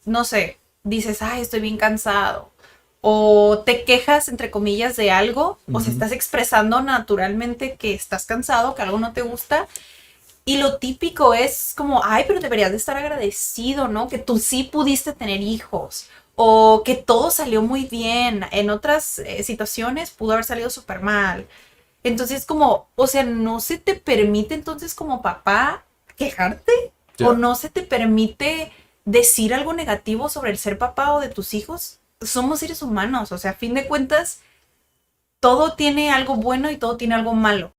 no sé, dices, ay, estoy bien cansado, o te quejas, entre comillas, de algo, o sea, Ujú. estás expresando naturalmente que estás cansado, que algo no te gusta, y lo típico es como, ay, pero deberías de estar agradecido, ¿no? Que tú sí pudiste tener hijos, o que todo salió muy bien. En otras situaciones pudo haber salido súper mal. Entonces, como, o sea, no se te permite entonces como papá quejarte, o Ya. no se te permite decir algo negativo sobre el ser papá o de tus hijos. Somos seres humanos, o sea, a fin de cuentas, todo tiene algo bueno y todo tiene algo malo.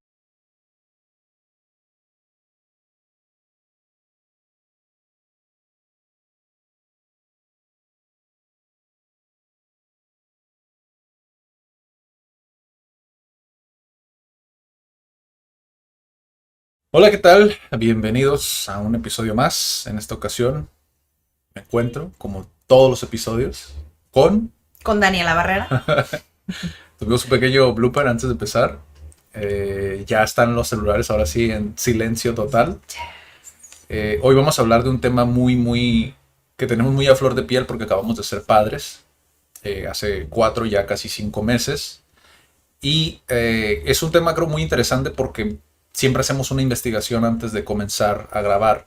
Hola, ¿qué tal? Bienvenidos a un episodio más. En esta ocasión me encuentro, como todos los episodios, con... Con Daniela Barrera. Tuvimos un pequeño blooper antes de empezar. Ya están los celulares ahora sí en silencio total. Hoy vamos a hablar de un tema que tenemos muy a flor de piel porque acabamos de ser padres. Hace 4, ya casi 5 meses. Y es un tema creo muy interesante porque siempre hacemos una investigación antes de comenzar a grabar.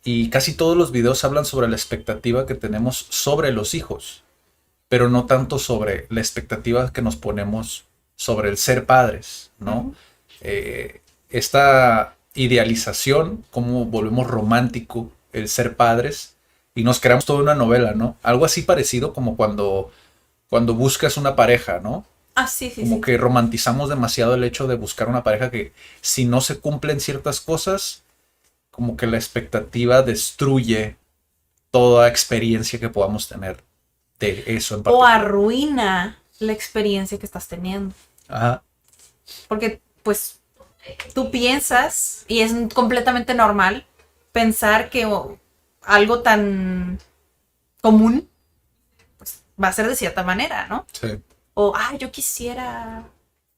Y casi todos los videos hablan sobre la expectativa que tenemos sobre los hijos, pero no tanto sobre la expectativa que nos ponemos sobre el ser padres, ¿no? Ujú. Esta idealización, cómo volvemos romántico el ser padres y nos creamos toda una novela, ¿no? Algo así parecido como cuando buscas una pareja, ¿no? Ah, sí, sí, Como sí. que romantizamos demasiado el hecho de buscar una pareja que si no se cumplen ciertas cosas, como que la expectativa destruye toda experiencia que podamos tener de eso en O particular. arruina la experiencia que estás teniendo. Ajá, Porque, pues, tú piensas, y es completamente normal, pensar que algo tan común va a ser de cierta manera, ¿no? sí. O, ah, yo quisiera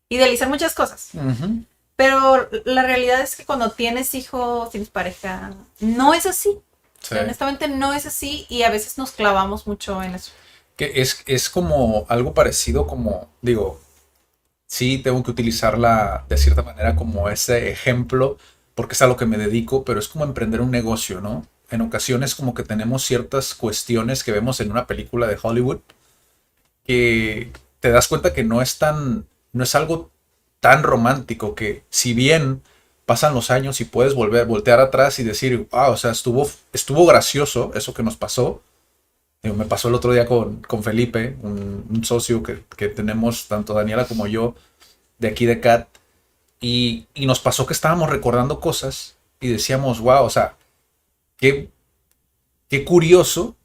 idealizar muchas cosas. Ujú, Pero la realidad es que cuando tienes hijos, tienes pareja, no es así. O sí. sea, honestamente no es así y a veces nos clavamos mucho en eso. Que es como algo parecido como, digo, sí tengo que utilizarla de cierta manera como ese ejemplo, porque es a lo que me dedico, pero es como emprender un negocio, ¿no? En ocasiones como que tenemos ciertas cuestiones que vemos en una película de Hollywood que te das cuenta que no es algo tan romántico que si bien pasan los años y puedes voltear atrás y decir, ah, o sea, estuvo gracioso eso que nos pasó. Digo, me pasó el otro día con Felipe, un socio que tenemos, tanto Daniela como yo, de aquí de CAT, y nos pasó que estábamos recordando cosas y decíamos, wow, o sea, qué, qué curioso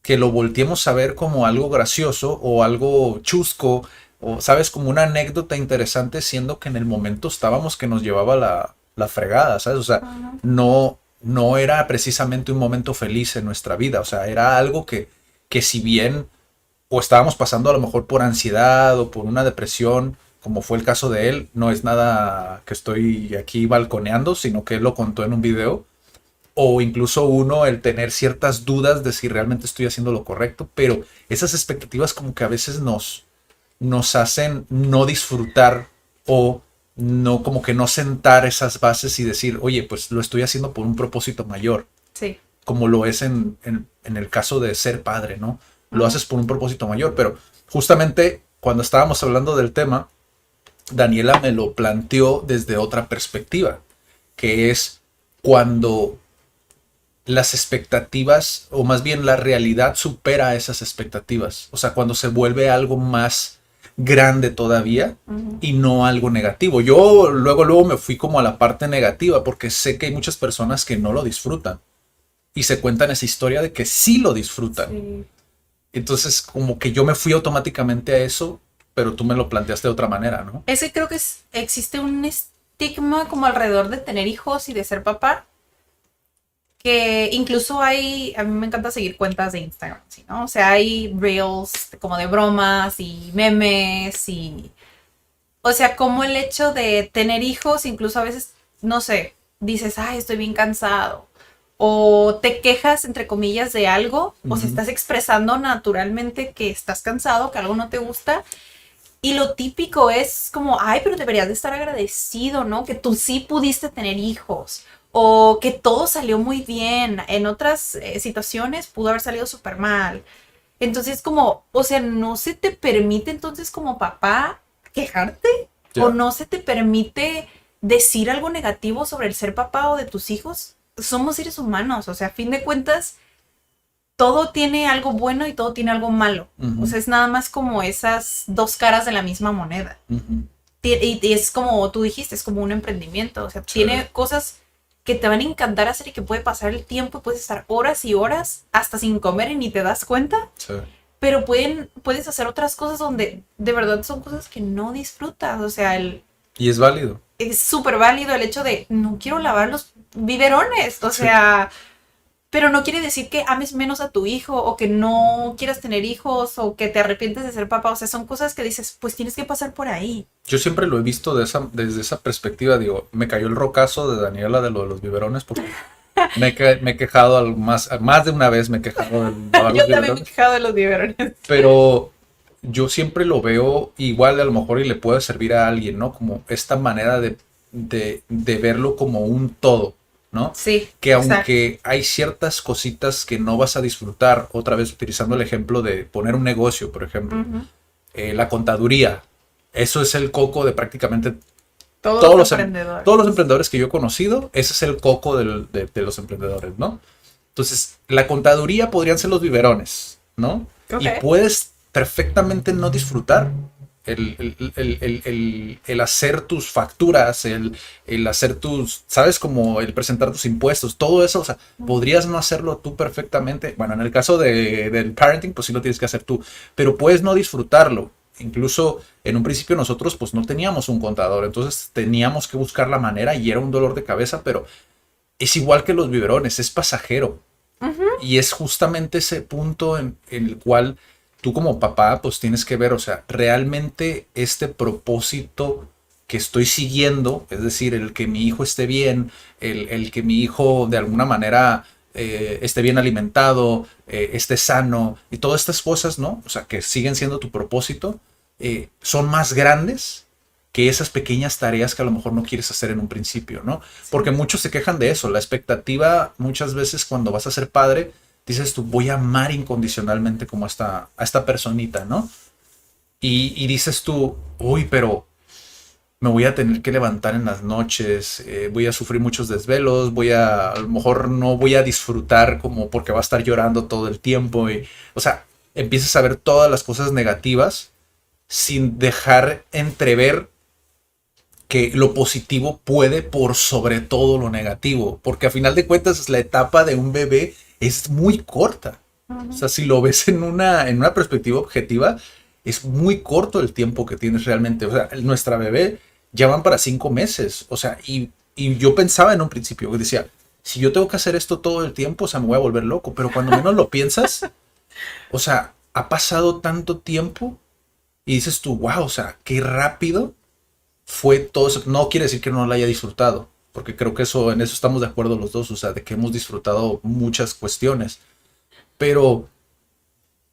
que lo volteemos a ver como algo gracioso o algo chusco o, sabes, como una anécdota interesante, siendo que en el momento estábamos que nos llevaba la fregada, ¿sabes? O sea, Ajá. no era precisamente un momento feliz en nuestra vida, o sea, era algo que si bien o estábamos pasando a lo mejor por ansiedad o por una depresión, como fue el caso de él, no es nada que estoy aquí balconeando, sino que él lo contó en un video, o incluso uno el tener ciertas dudas de si realmente estoy haciendo lo correcto, pero esas expectativas como que a veces nos hacen no disfrutar o no como que no sentar esas bases y decir, oye, pues lo estoy haciendo por un propósito mayor, Sí. como lo es en el caso de ser padre, ¿no? Lo Ujú. haces por un propósito mayor, pero justamente cuando estábamos hablando del tema, Daniela me lo planteó desde otra perspectiva, que es cuando las expectativas, o más bien la realidad supera esas expectativas. O sea, cuando se vuelve algo más grande todavía Ujú. y no algo negativo. Yo luego me fui como a la parte negativa porque sé que hay muchas personas que no lo disfrutan y se cuentan esa historia de que sí lo disfrutan. Sí. Entonces, como que yo me fui automáticamente a eso, pero tú me lo planteaste de otra manera, ¿no? Es que creo que existe un estigma como alrededor de tener hijos y de ser papá, que incluso hay, a mí me encanta seguir cuentas de Instagram, ¿sí, no? O sea, hay reels como de bromas y memes y, o sea, como el hecho de tener hijos, incluso a veces, no sé, dices, ay, estoy bien cansado. o te quejas, entre comillas, de algo, o sea, Ujú. estás expresando naturalmente que estás cansado, que algo no te gusta, y lo típico es como, ay, pero deberías de estar agradecido, ¿no? Que tú sí pudiste tener hijos, o que todo salió muy bien. En otras situaciones pudo haber salido súper mal. Entonces, como, o sea, no se te permite entonces como papá quejarte, o Ya. no se te permite decir algo negativo sobre el ser papá o de tus hijos. Somos seres humanos, o sea, a fin de cuentas, todo tiene algo bueno y todo tiene algo malo. O Ujú, sea, es nada más como esas dos caras de la misma moneda. ujú. Y es como tú dijiste, es como un emprendimiento. O sea, Sí, tiene cosas que te van a encantar hacer y que puede pasar el tiempo y puedes estar horas y horas hasta sin comer y ni te das cuenta. sí. Pero puedes hacer otras cosas donde de verdad son cosas que no disfrutas. O sea, Y es válido. es súper válido el hecho de no quiero lavar los biberones. O Sí. sea, pero no quiere decir que ames menos a tu hijo o que no quieras tener hijos o que te arrepientes de ser papá. O sea, son cosas que dices, pues tienes que pasar por ahí. Yo siempre lo he visto desde esa perspectiva. Digo, me cayó el rocazo de Daniela de lo de los biberones porque me he quejado más de una vez me he quejado de lavar los Yo también me he biberones. quejado de los biberones. Pero yo siempre lo veo igual, a lo mejor y le puede servir a alguien, ¿no? Como esta manera de verlo como un todo, ¿no? Sí, Que exacto. aunque hay ciertas cositas que no vas a disfrutar, otra vez utilizando el ejemplo de poner un negocio, por ejemplo, Ujú. la contaduría, eso es el coco de prácticamente Todos todos los todos los emprendedores. emprendedores que yo he conocido, ese es el coco de los emprendedores, ¿no? Entonces, la contaduría podrían ser los biberones, ¿no? Ok. Y puedes perfectamente no disfrutar el hacer tus facturas, el hacer tus, ¿sabes? Como el presentar tus impuestos, todo eso, o sea, podrías no hacerlo tú perfectamente. Bueno, en el caso del parenting, pues sí lo tienes que hacer tú, pero puedes no disfrutarlo. Incluso en un principio nosotros pues no teníamos un contador, entonces teníamos que buscar la manera y era un dolor de cabeza, pero es igual que los biberones, es pasajero. Ujú. Y es justamente ese punto en el cual tú como papá pues tienes que ver, o sea, realmente este propósito que estoy siguiendo, es decir, el que mi hijo esté bien, el que mi hijo de alguna manera esté bien alimentado, esté sano y todas estas cosas, ¿no? O sea, que siguen siendo tu propósito, son más grandes que esas pequeñas tareas que a lo mejor no quieres hacer en un principio, ¿no? Porque Sí. muchos se quejan de eso. La expectativa muchas veces cuando vas a ser padre, dices tú, voy a amar incondicionalmente como a esta personita, ¿no? Y dices tú, uy, pero me voy a tener que levantar en las noches, voy a sufrir muchos desvelos, a lo mejor no voy a disfrutar como porque va a estar llorando todo el tiempo. O sea, empiezas a ver todas las cosas negativas sin dejar entrever que lo positivo puede por sobre todo lo negativo, porque a final de cuentas la etapa de un bebé es muy corta. O Ujú. sea, si lo ves en una perspectiva objetiva, es muy corto el tiempo que tienes realmente. O sea, nuestra bebé ya van para 5 meses. O sea, y yo pensaba en un principio, que decía, si yo tengo que hacer esto todo el tiempo, o sea, me voy a volver loco. Pero cuando menos lo piensas, o sea, ha pasado tanto tiempo y dices tú, wow, o sea, qué rápido fue todo eso. No quiere decir que no lo haya disfrutado, porque creo que eso, en eso estamos de acuerdo los dos, o sea, de que hemos disfrutado muchas cuestiones, pero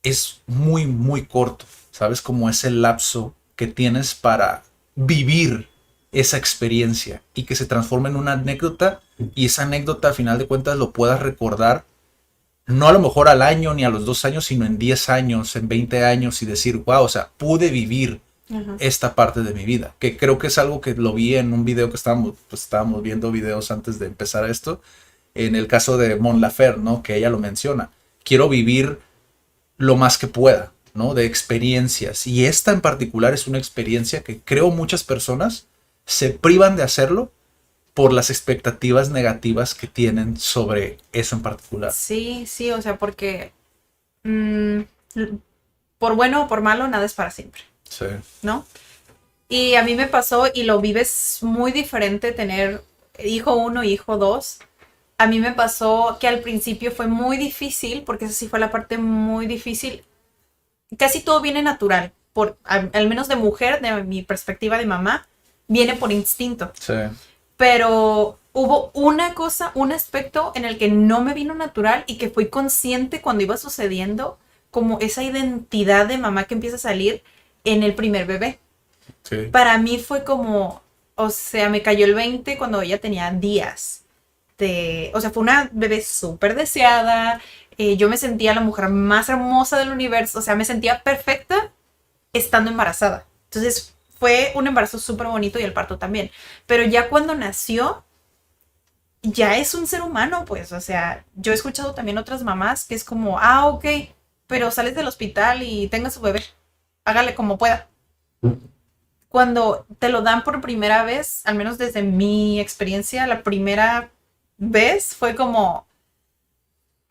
es muy, muy corto, ¿sabes? Como ese lapso que tienes para vivir esa experiencia y que se transforme en una anécdota y esa anécdota a final de cuentas lo puedas recordar no a lo mejor al año ni a los 2 años, sino en 10 años, en 20 años y decir, wow, o sea, pude vivir Ajá. esta parte de mi vida, que creo que es algo que lo vi en un video que estábamos viendo videos antes de empezar esto, en el caso de Mon Laferte, ¿no? Que ella lo menciona, quiero vivir lo más que pueda, ¿no? De experiencias, y esta en particular es una experiencia que creo muchas personas se privan de hacerlo por las expectativas negativas que tienen sobre eso en particular. Sí, sí, o sea, porque mm, por bueno o por malo, nada es para siempre, Sí, ¿no? Y a mí me pasó y lo vives muy diferente tener hijo uno y hijo dos. A mí me pasó que al principio fue muy difícil, porque esa sí fue la parte muy difícil. Casi todo viene natural, al menos de mujer, de mi perspectiva de mamá, viene por instinto. sí, Pero hubo una cosa, un aspecto en el que no me vino natural y que fui consciente cuando iba sucediendo, como esa identidad de mamá que empieza a salir en el primer bebé. Sí. Para mí fue como, o sea, me cayó el 20 cuando ella tenía días. O sea, fue una bebé súper deseada. Yo me sentía la mujer más hermosa del universo. O sea, me sentía perfecta estando embarazada. Entonces, fue un embarazo súper bonito y el parto también. Pero ya cuando nació, ya es un ser humano, pues. O sea, yo he escuchado también otras mamás que es como, ok, pero sales del hospital y tenga su bebé. Hágale como pueda. Cuando te lo dan por primera vez, al menos desde mi experiencia, la primera vez fue como,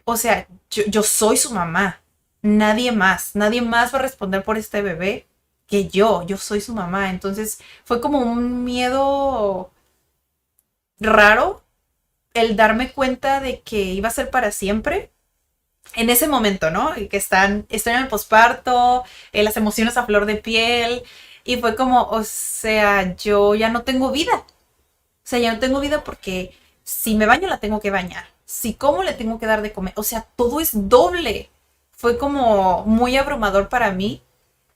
o sea, yo soy su mamá. Nadie más va a responder por este bebé que yo soy su mamá. Entonces fue como un miedo raro el darme cuenta de que iba a ser para siempre. En ese momento, ¿no? Y que estoy en el posparto, las emociones a flor de piel. Y fue como, o sea, yo ya no tengo vida. O sea, ya no tengo vida porque si me baño la tengo que bañar. Si como le tengo que dar de comer. O sea, todo es doble. Fue como muy abrumador para mí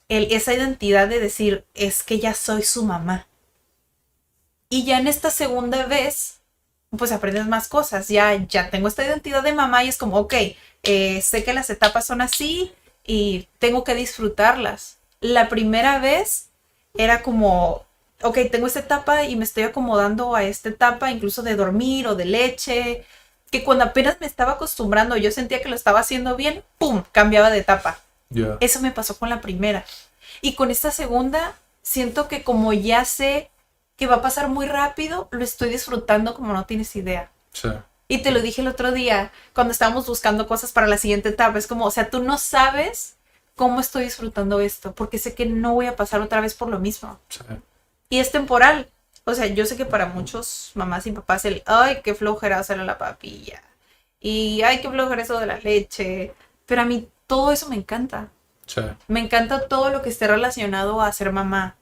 esa identidad de decir, es que ya soy su mamá. Y ya en esta segunda vez, pues aprendes más cosas. Ya tengo esta identidad de mamá y es como, ok, sé que las etapas son así y tengo que disfrutarlas. La primera vez era como, ok, tengo esta etapa y me estoy acomodando a esta etapa, incluso de dormir o de leche, que cuando apenas me estaba acostumbrando, yo sentía que lo estaba haciendo bien, ¡pum!, cambiaba de etapa. Yeah. Eso me pasó con la primera. Y con esta segunda, siento que como ya sé que va a pasar muy rápido, lo estoy disfrutando como no tienes idea. Sí. Y te lo dije el otro día, cuando estábamos buscando cosas para la siguiente etapa. Es como, o sea, tú no sabes cómo estoy disfrutando esto, porque sé que no voy a pasar otra vez por lo mismo. Sí. Y es temporal. O sea, yo sé que para muchos mamás y papás ay, qué flojera hacerle la papilla. Y ay, qué flojera eso de la leche. Pero a mí todo eso me encanta. Sí. Me encanta todo lo que esté relacionado a ser mamá.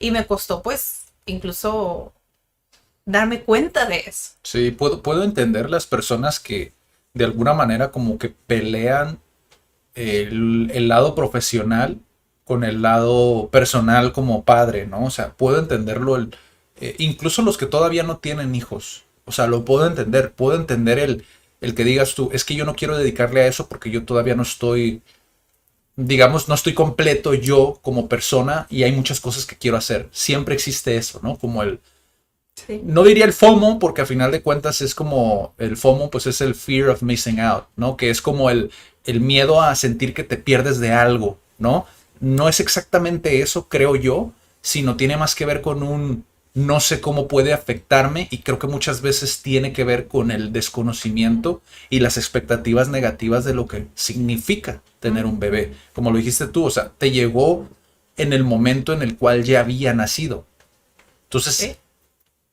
Y me costó, pues, incluso darme cuenta de eso. Sí, puedo entender las personas que de alguna manera como que pelean el lado profesional con el lado personal como padre, ¿no? O sea, puedo entenderlo, incluso los que todavía no tienen hijos, o sea, lo puedo entender el que digas tú, es que yo no quiero dedicarle a eso porque yo todavía no estoy, digamos, no estoy completo yo como persona y hay muchas cosas que quiero hacer. Siempre existe eso, ¿no? Como Sí. no diría el FOMO, porque a final de cuentas es como el FOMO, pues es el fear of missing out, ¿no? Que es como el miedo a sentir que te pierdes de algo, ¿no? No es exactamente eso, creo yo, sino tiene más que ver con un no sé cómo puede afectarme y creo que muchas veces tiene que ver con el desconocimiento y las expectativas negativas de lo que significa tener un bebé. Como lo dijiste tú, o sea, te llegó en el momento en el cual ya había nacido. Entonces, ¿Sí?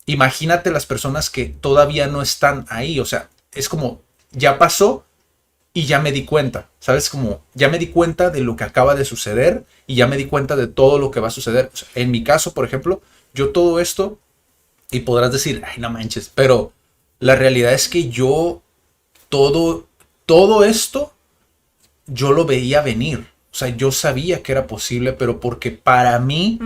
imagínate las personas que todavía no están ahí, o sea, es como, ya pasó y ya me di cuenta, ¿sabes? Como, ya me di cuenta de lo que acaba de suceder y ya me di cuenta de todo lo que va a suceder. O sea, en mi caso, por ejemplo, yo todo esto, y podrás decir, ay, no manches, pero la realidad es que yo, todo esto, yo lo veía venir. O sea, yo sabía que era posible, pero porque para mí,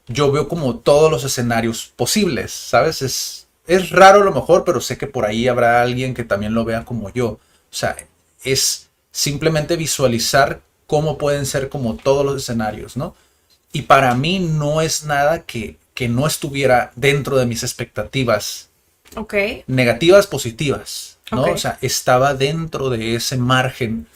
yo veo como todos los escenarios posibles, ¿sabes? Es raro a lo mejor, pero sé que por ahí habrá alguien que también lo vea como yo. O sea, es simplemente visualizar cómo pueden ser como todos los escenarios, ¿no? Y para mí no es nada que no estuviera dentro de mis expectativas Ok. negativas, positivas, ¿no? Ok. O sea, estaba dentro de ese margen.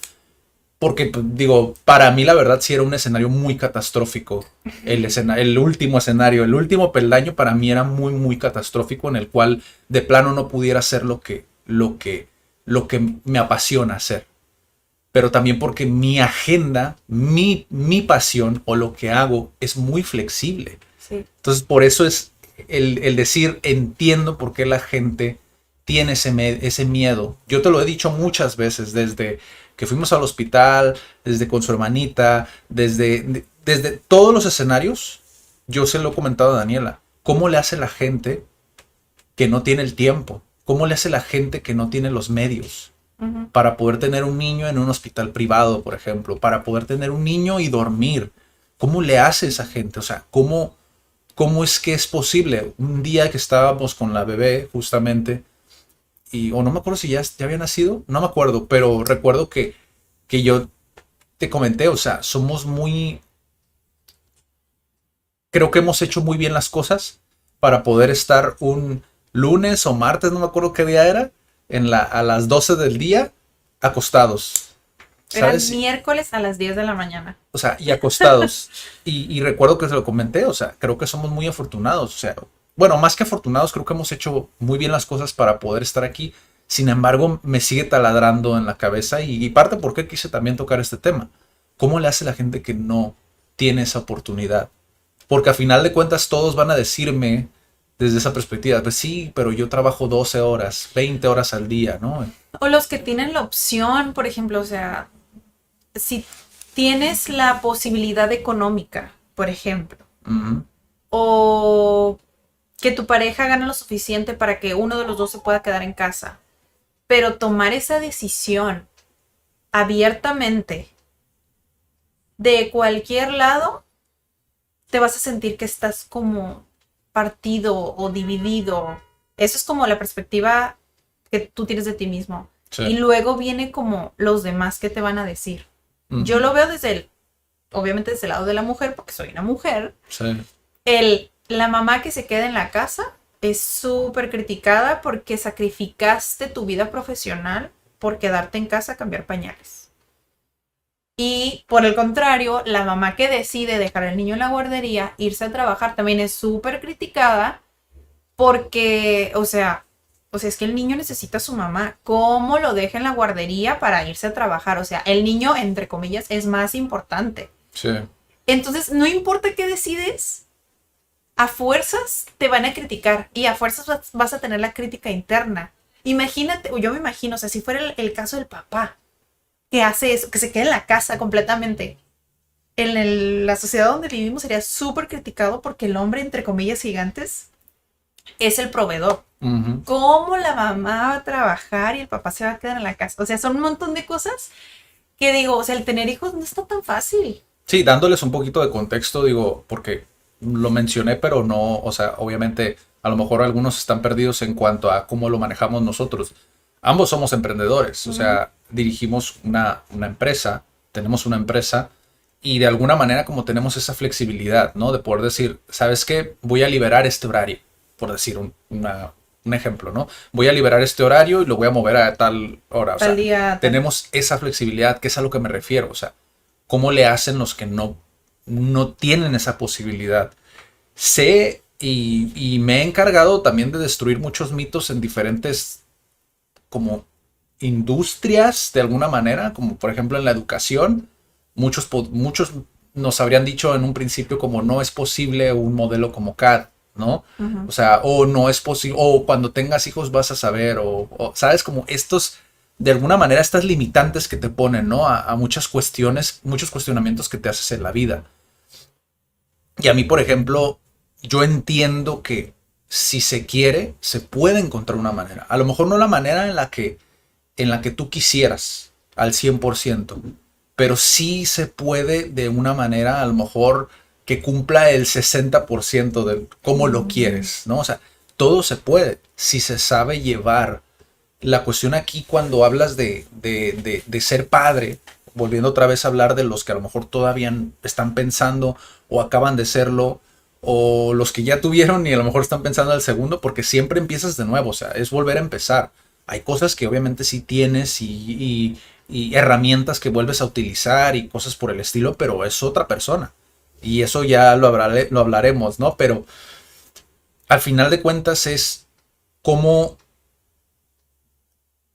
Porque, pues, digo, para mí la verdad sí era un escenario muy catastrófico. El último escenario, el último peldaño para mí era muy, muy catastrófico en el cual de plano no pudiera hacer lo que me apasiona hacer. Pero también porque mi agenda, mi pasión o lo que hago es muy flexible. Sí. Entonces, por eso es el decir, entiendo por qué la gente tiene ese miedo. Yo te lo he dicho muchas veces, desde que fuimos al hospital, desde con su hermanita, desde todos los escenarios, yo se lo he comentado a Daniela. ¿Cómo le hace la gente que no tiene el tiempo ¿cómo le hace la gente que no tiene los medios para poder tener un niño en un hospital privado, por ejemplo, para poder tener un niño y dormir? ¿Cómo le hace esa gente? O sea, ¿cómo es que es posible? Un día que estábamos con la bebé, justamente, o no me acuerdo si ya había nacido, no me acuerdo, pero recuerdo que yo te comenté, o sea, creo que hemos hecho muy bien las cosas para poder estar un lunes o martes, no me acuerdo qué día era, a las 12 del día, acostados. Era ¿Sabes? miércoles a las 10 de la mañana. O sea, y acostados. Y recuerdo que se lo comenté, o sea, creo que somos muy afortunados. O sea, bueno, más que afortunados, creo que hemos hecho muy bien las cosas para poder estar aquí. Sin embargo, me sigue taladrando en la cabeza y parte por qué quise también tocar este tema. ¿Cómo le hace la gente que no tiene esa oportunidad? Porque a final de cuentas todos van a decirme desde esa perspectiva, pues sí, pero yo trabajo 12 horas, 20 horas al día, ¿no? O los que tienen la opción, por ejemplo, o sea, si tienes la posibilidad económica, por ejemplo, Ujú. o que tu pareja gane lo suficiente para que uno de los dos se pueda quedar en casa, pero tomar esa decisión abiertamente de cualquier lado, te vas a sentir que estás como partido o dividido. Eso es como la perspectiva que tú tienes de ti mismo. Sí. Y luego viene como los demás que te van a decir. Ujú. Yo lo veo obviamente desde el lado de la mujer, porque soy una mujer. Sí. La mamá que se queda en la casa es súper criticada porque sacrificaste tu vida profesional por quedarte en casa a cambiar pañales. Y por el contrario, la mamá que decide dejar al niño en la guardería, irse a trabajar, también es súper criticada porque, o sea, es que el niño necesita a su mamá. ¿Cómo lo deja en la guardería para irse a trabajar? O sea, el niño, entre comillas, es más importante. Sí. Entonces, no importa qué decides, a fuerzas te van a criticar y a fuerzas vas a tener la crítica interna. Imagínate, o yo me imagino, o sea, si fuera el caso del papá que hace eso, que se queda en la casa completamente. La sociedad donde vivimos sería súper criticado porque el hombre, entre comillas gigantes, es el proveedor. Ujú. ¿Cómo la mamá va a trabajar y el papá se va a quedar en la casa? O sea, son un montón de cosas que digo, o sea, el tener hijos no está tan fácil. Sí, dándoles un poquito de contexto, digo, porque lo mencioné, pero no, o sea, obviamente a lo mejor algunos están perdidos en cuanto a cómo lo manejamos nosotros. Ambos somos emprendedores, o sea, dirigimos una empresa, tenemos una empresa y de alguna manera como tenemos esa flexibilidad, ¿no? De poder decir, ¿sabes qué? Voy a liberar este horario, por decir un ejemplo, ¿no? Voy a liberar este horario y lo voy a mover a tal hora. O sea, Tal día. tenemos esa flexibilidad, que es a lo que me refiero, o sea, ¿cómo le hacen los que no tienen esa posibilidad? Sé y me he encargado también de destruir muchos mitos en diferentes como industrias de alguna manera, como por ejemplo en la educación. Muchos nos habrían dicho en un principio como no es posible un modelo como CAD, ¿no? Uh-huh. O sea, o no es posible, o cuando tengas hijos vas a saber, sabes, como de alguna manera estas limitantes que te ponen, ¿no? A muchas cuestiones, muchos cuestionamientos que te haces en la vida. Y a mí, por ejemplo, yo entiendo que si se quiere, se puede encontrar una manera. A lo mejor no la manera en la que tú quisieras al 100%, pero sí se puede de una manera a lo mejor que cumpla el 60% de cómo lo quieres, ¿no? O sea, todo se puede si se sabe llevar. La cuestión aquí cuando hablas de ser padre, volviendo otra vez a hablar de los que a lo mejor todavía están pensando o acaban de serlo, o los que ya tuvieron y a lo mejor están pensando en el segundo, porque siempre empiezas de nuevo, o sea, es volver a empezar. Hay cosas que obviamente sí tienes y herramientas que vuelves a utilizar y cosas por el estilo, pero es otra persona. Y eso ya lo hablaremos, ¿no? Pero al final de cuentas es cómo,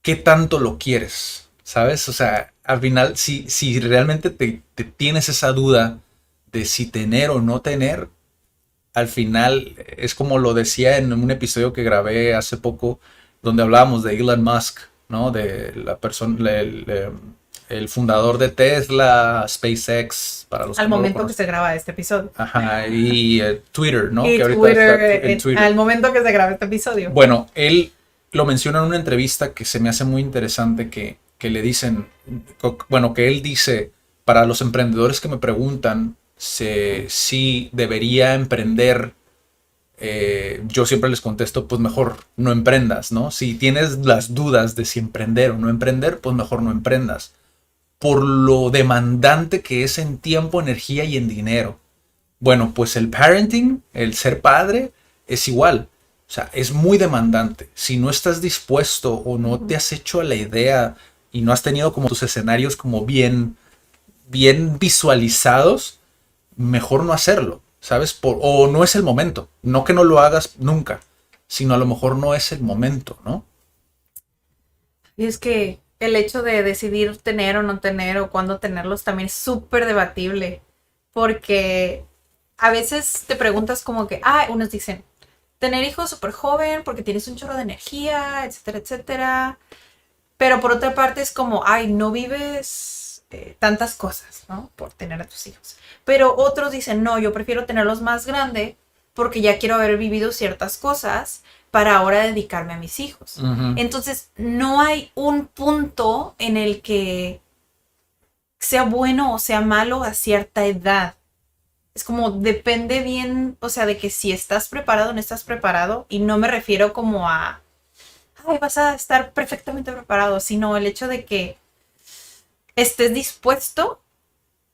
qué tanto lo quieres, ¿sabes? O sea, al final, si realmente te tienes esa duda de si tener o no tener, al final es como lo decía en un episodio que grabé hace poco, donde hablábamos de Elon Musk, ¿no? De la persona, el fundador de Tesla, SpaceX, para los Al que no lo momento que conocen. se graba este episodio. Ajá, y Twitter, ¿no? Y Que ahorita Twitter, está en Twitter. al momento que se graba este episodio. Bueno, él lo menciona en una entrevista que se me hace muy interesante, que le dicen, bueno, que él dice, para los emprendedores que me preguntan si debería emprender, yo siempre les contesto, pues mejor no emprendas, ¿no? Si tienes las dudas de si emprender o no emprender, pues mejor no emprendas. Por lo demandante que es en tiempo, energía y en dinero. Bueno, pues el parenting, el ser padre, es igual. O sea, es muy demandante. Si no estás dispuesto o no te has hecho a la idea y no has tenido como tus escenarios como bien visualizados, mejor no hacerlo, ¿sabes? O no es el momento. No que no lo hagas nunca, sino a lo mejor no es el momento, ¿no? Y es que el hecho de decidir tener o no tener o cuándo tenerlos también es súper debatible. Porque a veces te preguntas como que, unos dicen, tener hijos súper joven porque tienes un chorro de energía, etcétera, etcétera. Pero por otra parte es como, no vives tantas cosas, ¿no? Por tener a tus hijos. Pero otros dicen, no, yo prefiero tenerlos más grande porque ya quiero haber vivido ciertas cosas para ahora dedicarme a mis hijos. Ujú. Entonces, no hay un punto en el que sea bueno o sea malo a cierta edad. Es como depende bien, o sea, de que si estás preparado o no estás preparado. Y no me refiero como a, vas a estar perfectamente preparado, sino el hecho de que estés dispuesto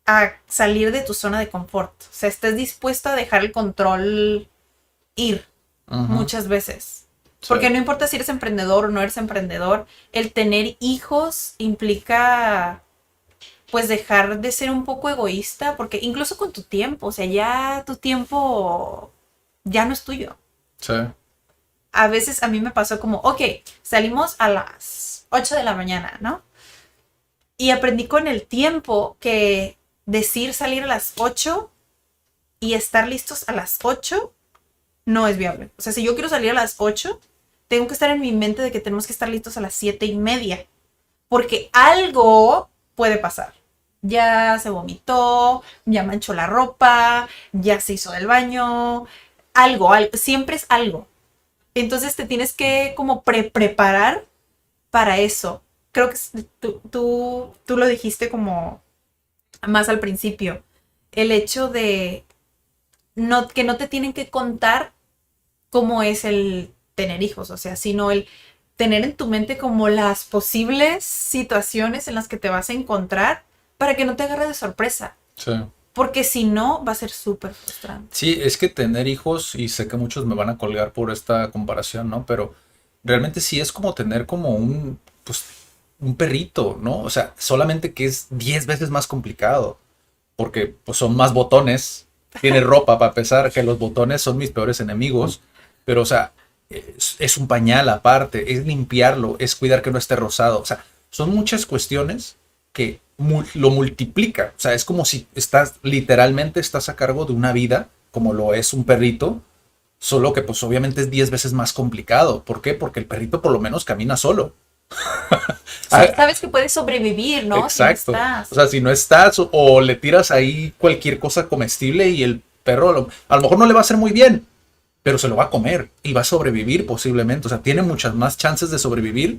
a salir de tu zona de confort. O sea, estés dispuesto a dejar el control ir Ujú. muchas veces. Sí. Porque no importa si eres emprendedor o no eres emprendedor, el tener hijos implica pues dejar de ser un poco egoísta, porque incluso con tu tiempo, o sea, ya tu tiempo ya no es tuyo. Sí. A veces a mí me pasó como, ok, salimos a las 8 de la mañana, ¿no? Y aprendí con el tiempo que decir salir a las 8 y estar listos a las 8 no es viable. O sea, si yo quiero salir a las 8, tengo que estar en mi mente de que tenemos que estar listos a las 7:30. Porque algo puede pasar. Ya se vomitó, ya manchó la ropa, ya se hizo del baño. Algo, siempre es algo. Entonces te tienes que como preparar para eso. Creo que tú lo dijiste como más al principio. El hecho de que no te tienen que contar cómo es el tener hijos, o sea, sino el tener en tu mente como las posibles situaciones en las que te vas a encontrar para que no te agarre de sorpresa. Sí. Porque si no, va a ser súper frustrante. Sí, es que tener hijos, y sé que muchos me van a colgar por esta comparación, ¿no? Pero realmente sí es como tener como pues, un perrito, ¿no? O sea, solamente que es 10 veces más complicado, porque pues, son más botones, tiene ropa para empezar, que los botones son mis peores enemigos, pero o sea, es un pañal aparte, es limpiarlo, es cuidar que no esté rosado, o sea, son muchas cuestiones que lo multiplica, o sea, es como si literalmente estás a cargo de una vida, como lo es un perrito, solo que pues obviamente es 10 veces más complicado. ¿Por qué? Porque el perrito por lo menos camina solo. Sabes que puedes sobrevivir, ¿no? Exacto. Si no estás. O sea, si no estás o le tiras ahí cualquier cosa comestible y el perro a lo mejor no le va a hacer muy bien, pero se lo va a comer y va a sobrevivir posiblemente. O sea, tiene muchas más chances de sobrevivir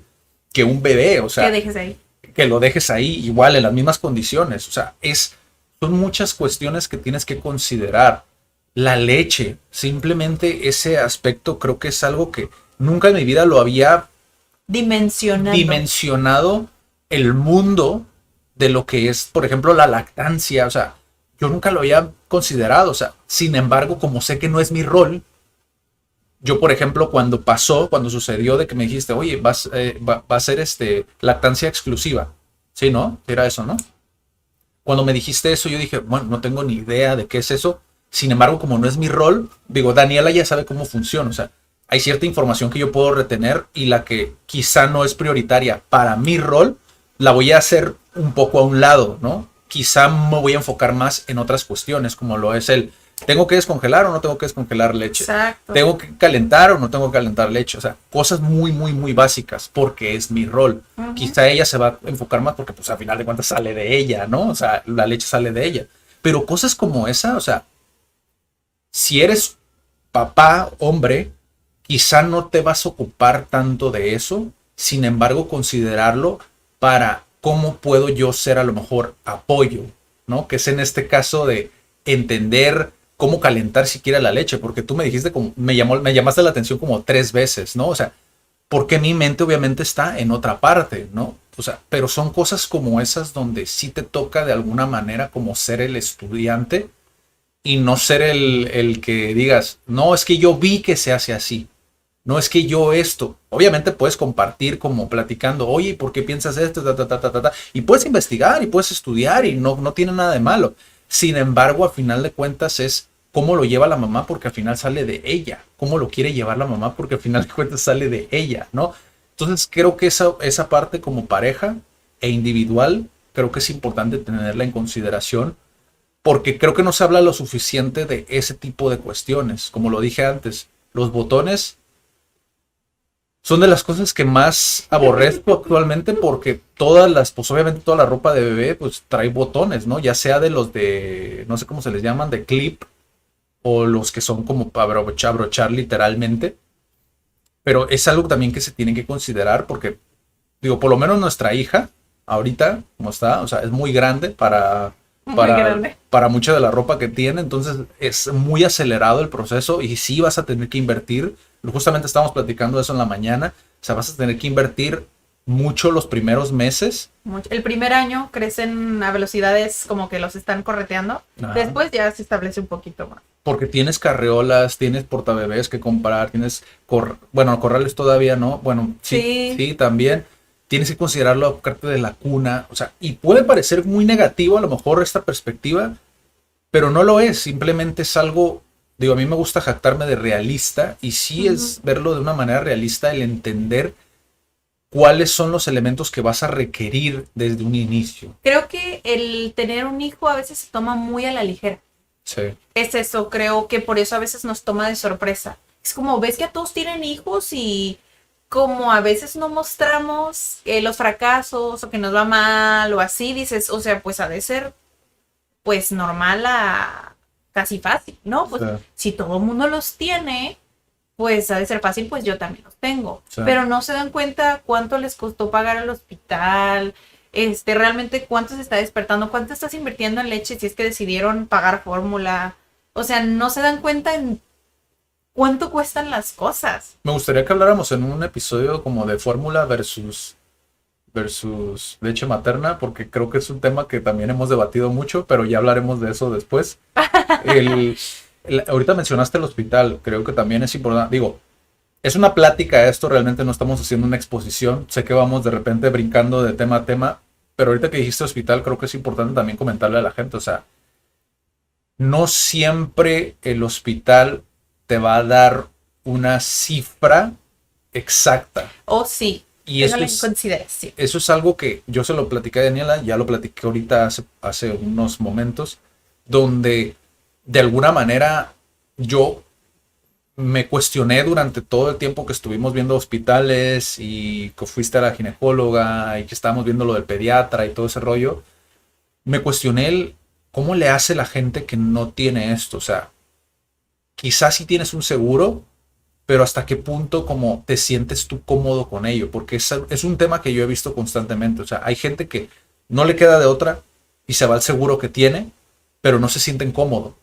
que un bebé. O sea, Que dejes ahí. que lo dejes ahí igual en las mismas condiciones. O sea, son muchas cuestiones que tienes que considerar. La leche, simplemente ese aspecto creo que es algo que nunca en mi vida lo había dimensionado, el mundo de lo que es, por ejemplo, la lactancia. O sea, yo nunca lo había considerado. O sea, sin embargo, como sé que no es mi rol, yo, por ejemplo, cuando sucedió de que me dijiste, oye, va a ser lactancia exclusiva. Sí, ¿no? Era eso, ¿no? Cuando me dijiste eso, yo dije, bueno, no tengo ni idea de qué es eso. Sin embargo, como no es mi rol, digo, Daniela ya sabe cómo funciona. O sea, hay cierta información que yo puedo retener y la que quizá no es prioritaria para mi rol, la voy a hacer un poco a un lado, ¿no? Quizá me voy a enfocar más en otras cuestiones, como lo es ¿tengo que descongelar o no tengo que descongelar leche? Exacto. ¿Tengo que calentar o no tengo que calentar leche? O sea, cosas muy, muy, muy básicas porque es mi rol. Uh-huh. Quizá ella se va a enfocar más porque, pues, a final de cuentas sale de ella, ¿no? O sea, la leche sale de ella. Pero cosas como esa, o sea, si eres papá, hombre, quizá no te vas a ocupar tanto de eso, sin embargo considerarlo para cómo puedo yo ser a lo mejor apoyo, ¿no? Que es en este caso de entender cómo calentar siquiera la leche, porque tú me dijiste, como, me llamaste la atención como 3 veces, ¿no? O sea, porque mi mente obviamente está en otra parte, ¿no? O sea, pero son cosas como esas donde sí te toca de alguna manera como ser el estudiante y no ser el que digas, no, es que yo vi que se hace así. No es que yo esto. Obviamente puedes compartir como platicando, oye, ¿por qué piensas esto? Ta, ta, ta, ta, ta, ta. Y puedes investigar y puedes estudiar y no tiene nada de malo. Sin embargo, a final de cuentas es cómo lo lleva la mamá porque al final sale de ella. Cómo lo quiere llevar la mamá porque al final de cuentas sale de ella, ¿no? Entonces creo que esa parte como pareja e individual, creo que es importante tenerla en consideración porque creo que no se habla lo suficiente de ese tipo de cuestiones. Como lo dije antes, los botones son de las cosas que más aborrezco actualmente porque pues obviamente toda la ropa de bebé pues trae botones, ¿no? Ya sea de los de, no sé cómo se les llaman, de clip o los que son como para abrochar literalmente. Pero es algo también que se tiene que considerar porque, digo, por lo menos nuestra hija, ahorita, como está, o sea, es muy grande Muy grande. para mucha de la ropa que tiene, entonces es muy acelerado el proceso y sí vas a tener que invertir. Justamente estábamos platicando de eso en la mañana, o sea, vas a tener que invertir mucho los primeros meses. El primer año crecen a velocidades como que los están correteando. Ajá. Después ya se establece un poquito más. Porque tienes carreolas, tienes portabebés que comprar, tienes, bueno, corrales todavía no, bueno, sí, Sí. sí, también. Tienes que considerarlo parte de la cuna, o sea, y puede parecer muy negativo a lo mejor esta perspectiva, pero no lo es, simplemente es algo, digo, a mí me gusta jactarme de realista y sí es verlo de una manera realista, el entender cuáles son los elementos que vas a requerir desde un inicio. Creo que el tener un hijo a veces se toma muy a la ligera. Sí. Es eso, creo que por eso a veces nos toma de sorpresa. Es como, ves que a todos tienen hijos y como a veces no mostramos los fracasos o que nos va mal o así, dices, o sea, pues ha de ser pues normal a casi fácil, ¿no? Pues Sí. si todo el mundo los tiene, pues ha de ser fácil, pues yo también los tengo. Sí. Pero no se dan cuenta cuánto les costó pagar al hospital, realmente cuánto se está despertando, cuánto estás invirtiendo en leche si es que decidieron pagar fórmula. O sea, no se dan cuenta en cuánto cuestan las cosas. Me gustaría que habláramos en un episodio como de fórmula versus leche materna, porque creo que es un tema que también hemos debatido mucho, pero ya hablaremos de eso después. Ahorita mencionaste el hospital, creo que también es importante, digo, es una plática esto, realmente no estamos haciendo una exposición, sé que vamos de repente brincando de tema a tema, pero ahorita que dijiste hospital, creo que es importante también comentarle a la gente, o sea, no siempre el hospital te va a dar una cifra exacta. Oh, sí. Y eso en consideración. Eso es algo que yo se lo platiqué a Daniela, ya lo platiqué ahorita hace unos momentos, donde de alguna manera yo me cuestioné durante todo el tiempo que estuvimos viendo hospitales y que fuiste a la ginecóloga y que estábamos viendo lo del pediatra y todo ese rollo. Me cuestioné cómo le hace la gente que no tiene esto. O sea, quizás si tienes un seguro, pero hasta qué punto como te sientes tú cómodo con ello, porque es un tema que yo he visto constantemente. O sea, hay gente que no le queda de otra y se va al seguro que tiene, pero no se sienten cómodos.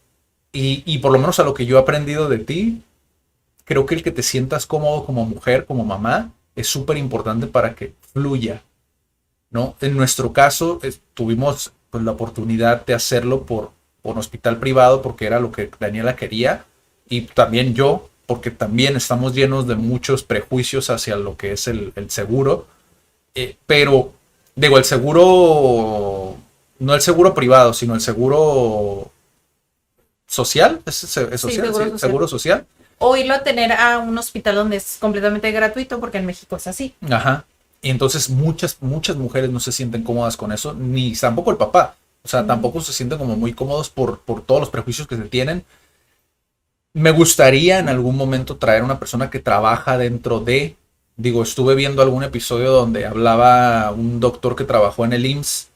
Y por lo menos a lo que yo he aprendido de ti, creo que el que te sientas cómodo como mujer, como mamá, es súper importante para que fluya, ¿no? En nuestro caso, tuvimos pues, la oportunidad de hacerlo por un hospital privado, porque era lo que Daniela quería, y también yo, porque también estamos llenos de muchos prejuicios hacia lo que es el seguro, pero digo, el seguro, no el seguro privado, sino el seguro social, ¿es social? Sí, Seguro social. O irlo a tener a un hospital donde es completamente gratuito, porque en México es así. Ajá. Y entonces muchas mujeres no se sienten cómodas con eso, ni tampoco el papá. O sea, tampoco se sienten como muy cómodos por todos los prejuicios que se tienen. Me gustaría en algún momento traer una persona que trabaja dentro de... Digo, estuve viendo algún episodio donde hablaba un doctor que trabajó en el IMSS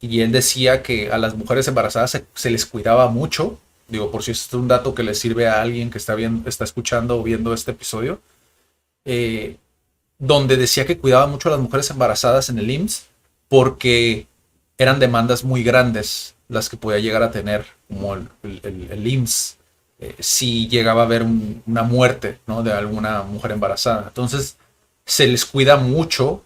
y él decía que a las mujeres embarazadas se les cuidaba mucho digo, por si es un dato que le sirve a alguien que está escuchando o viendo este episodio, eh, donde decía que cuidaba mucho a las mujeres embarazadas en el IMSS porque eran demandas muy grandes las que podía llegar a tener como el IMSS si llegaba a haber una muerte, ¿no?, de alguna mujer embarazada. Entonces se les cuida mucho.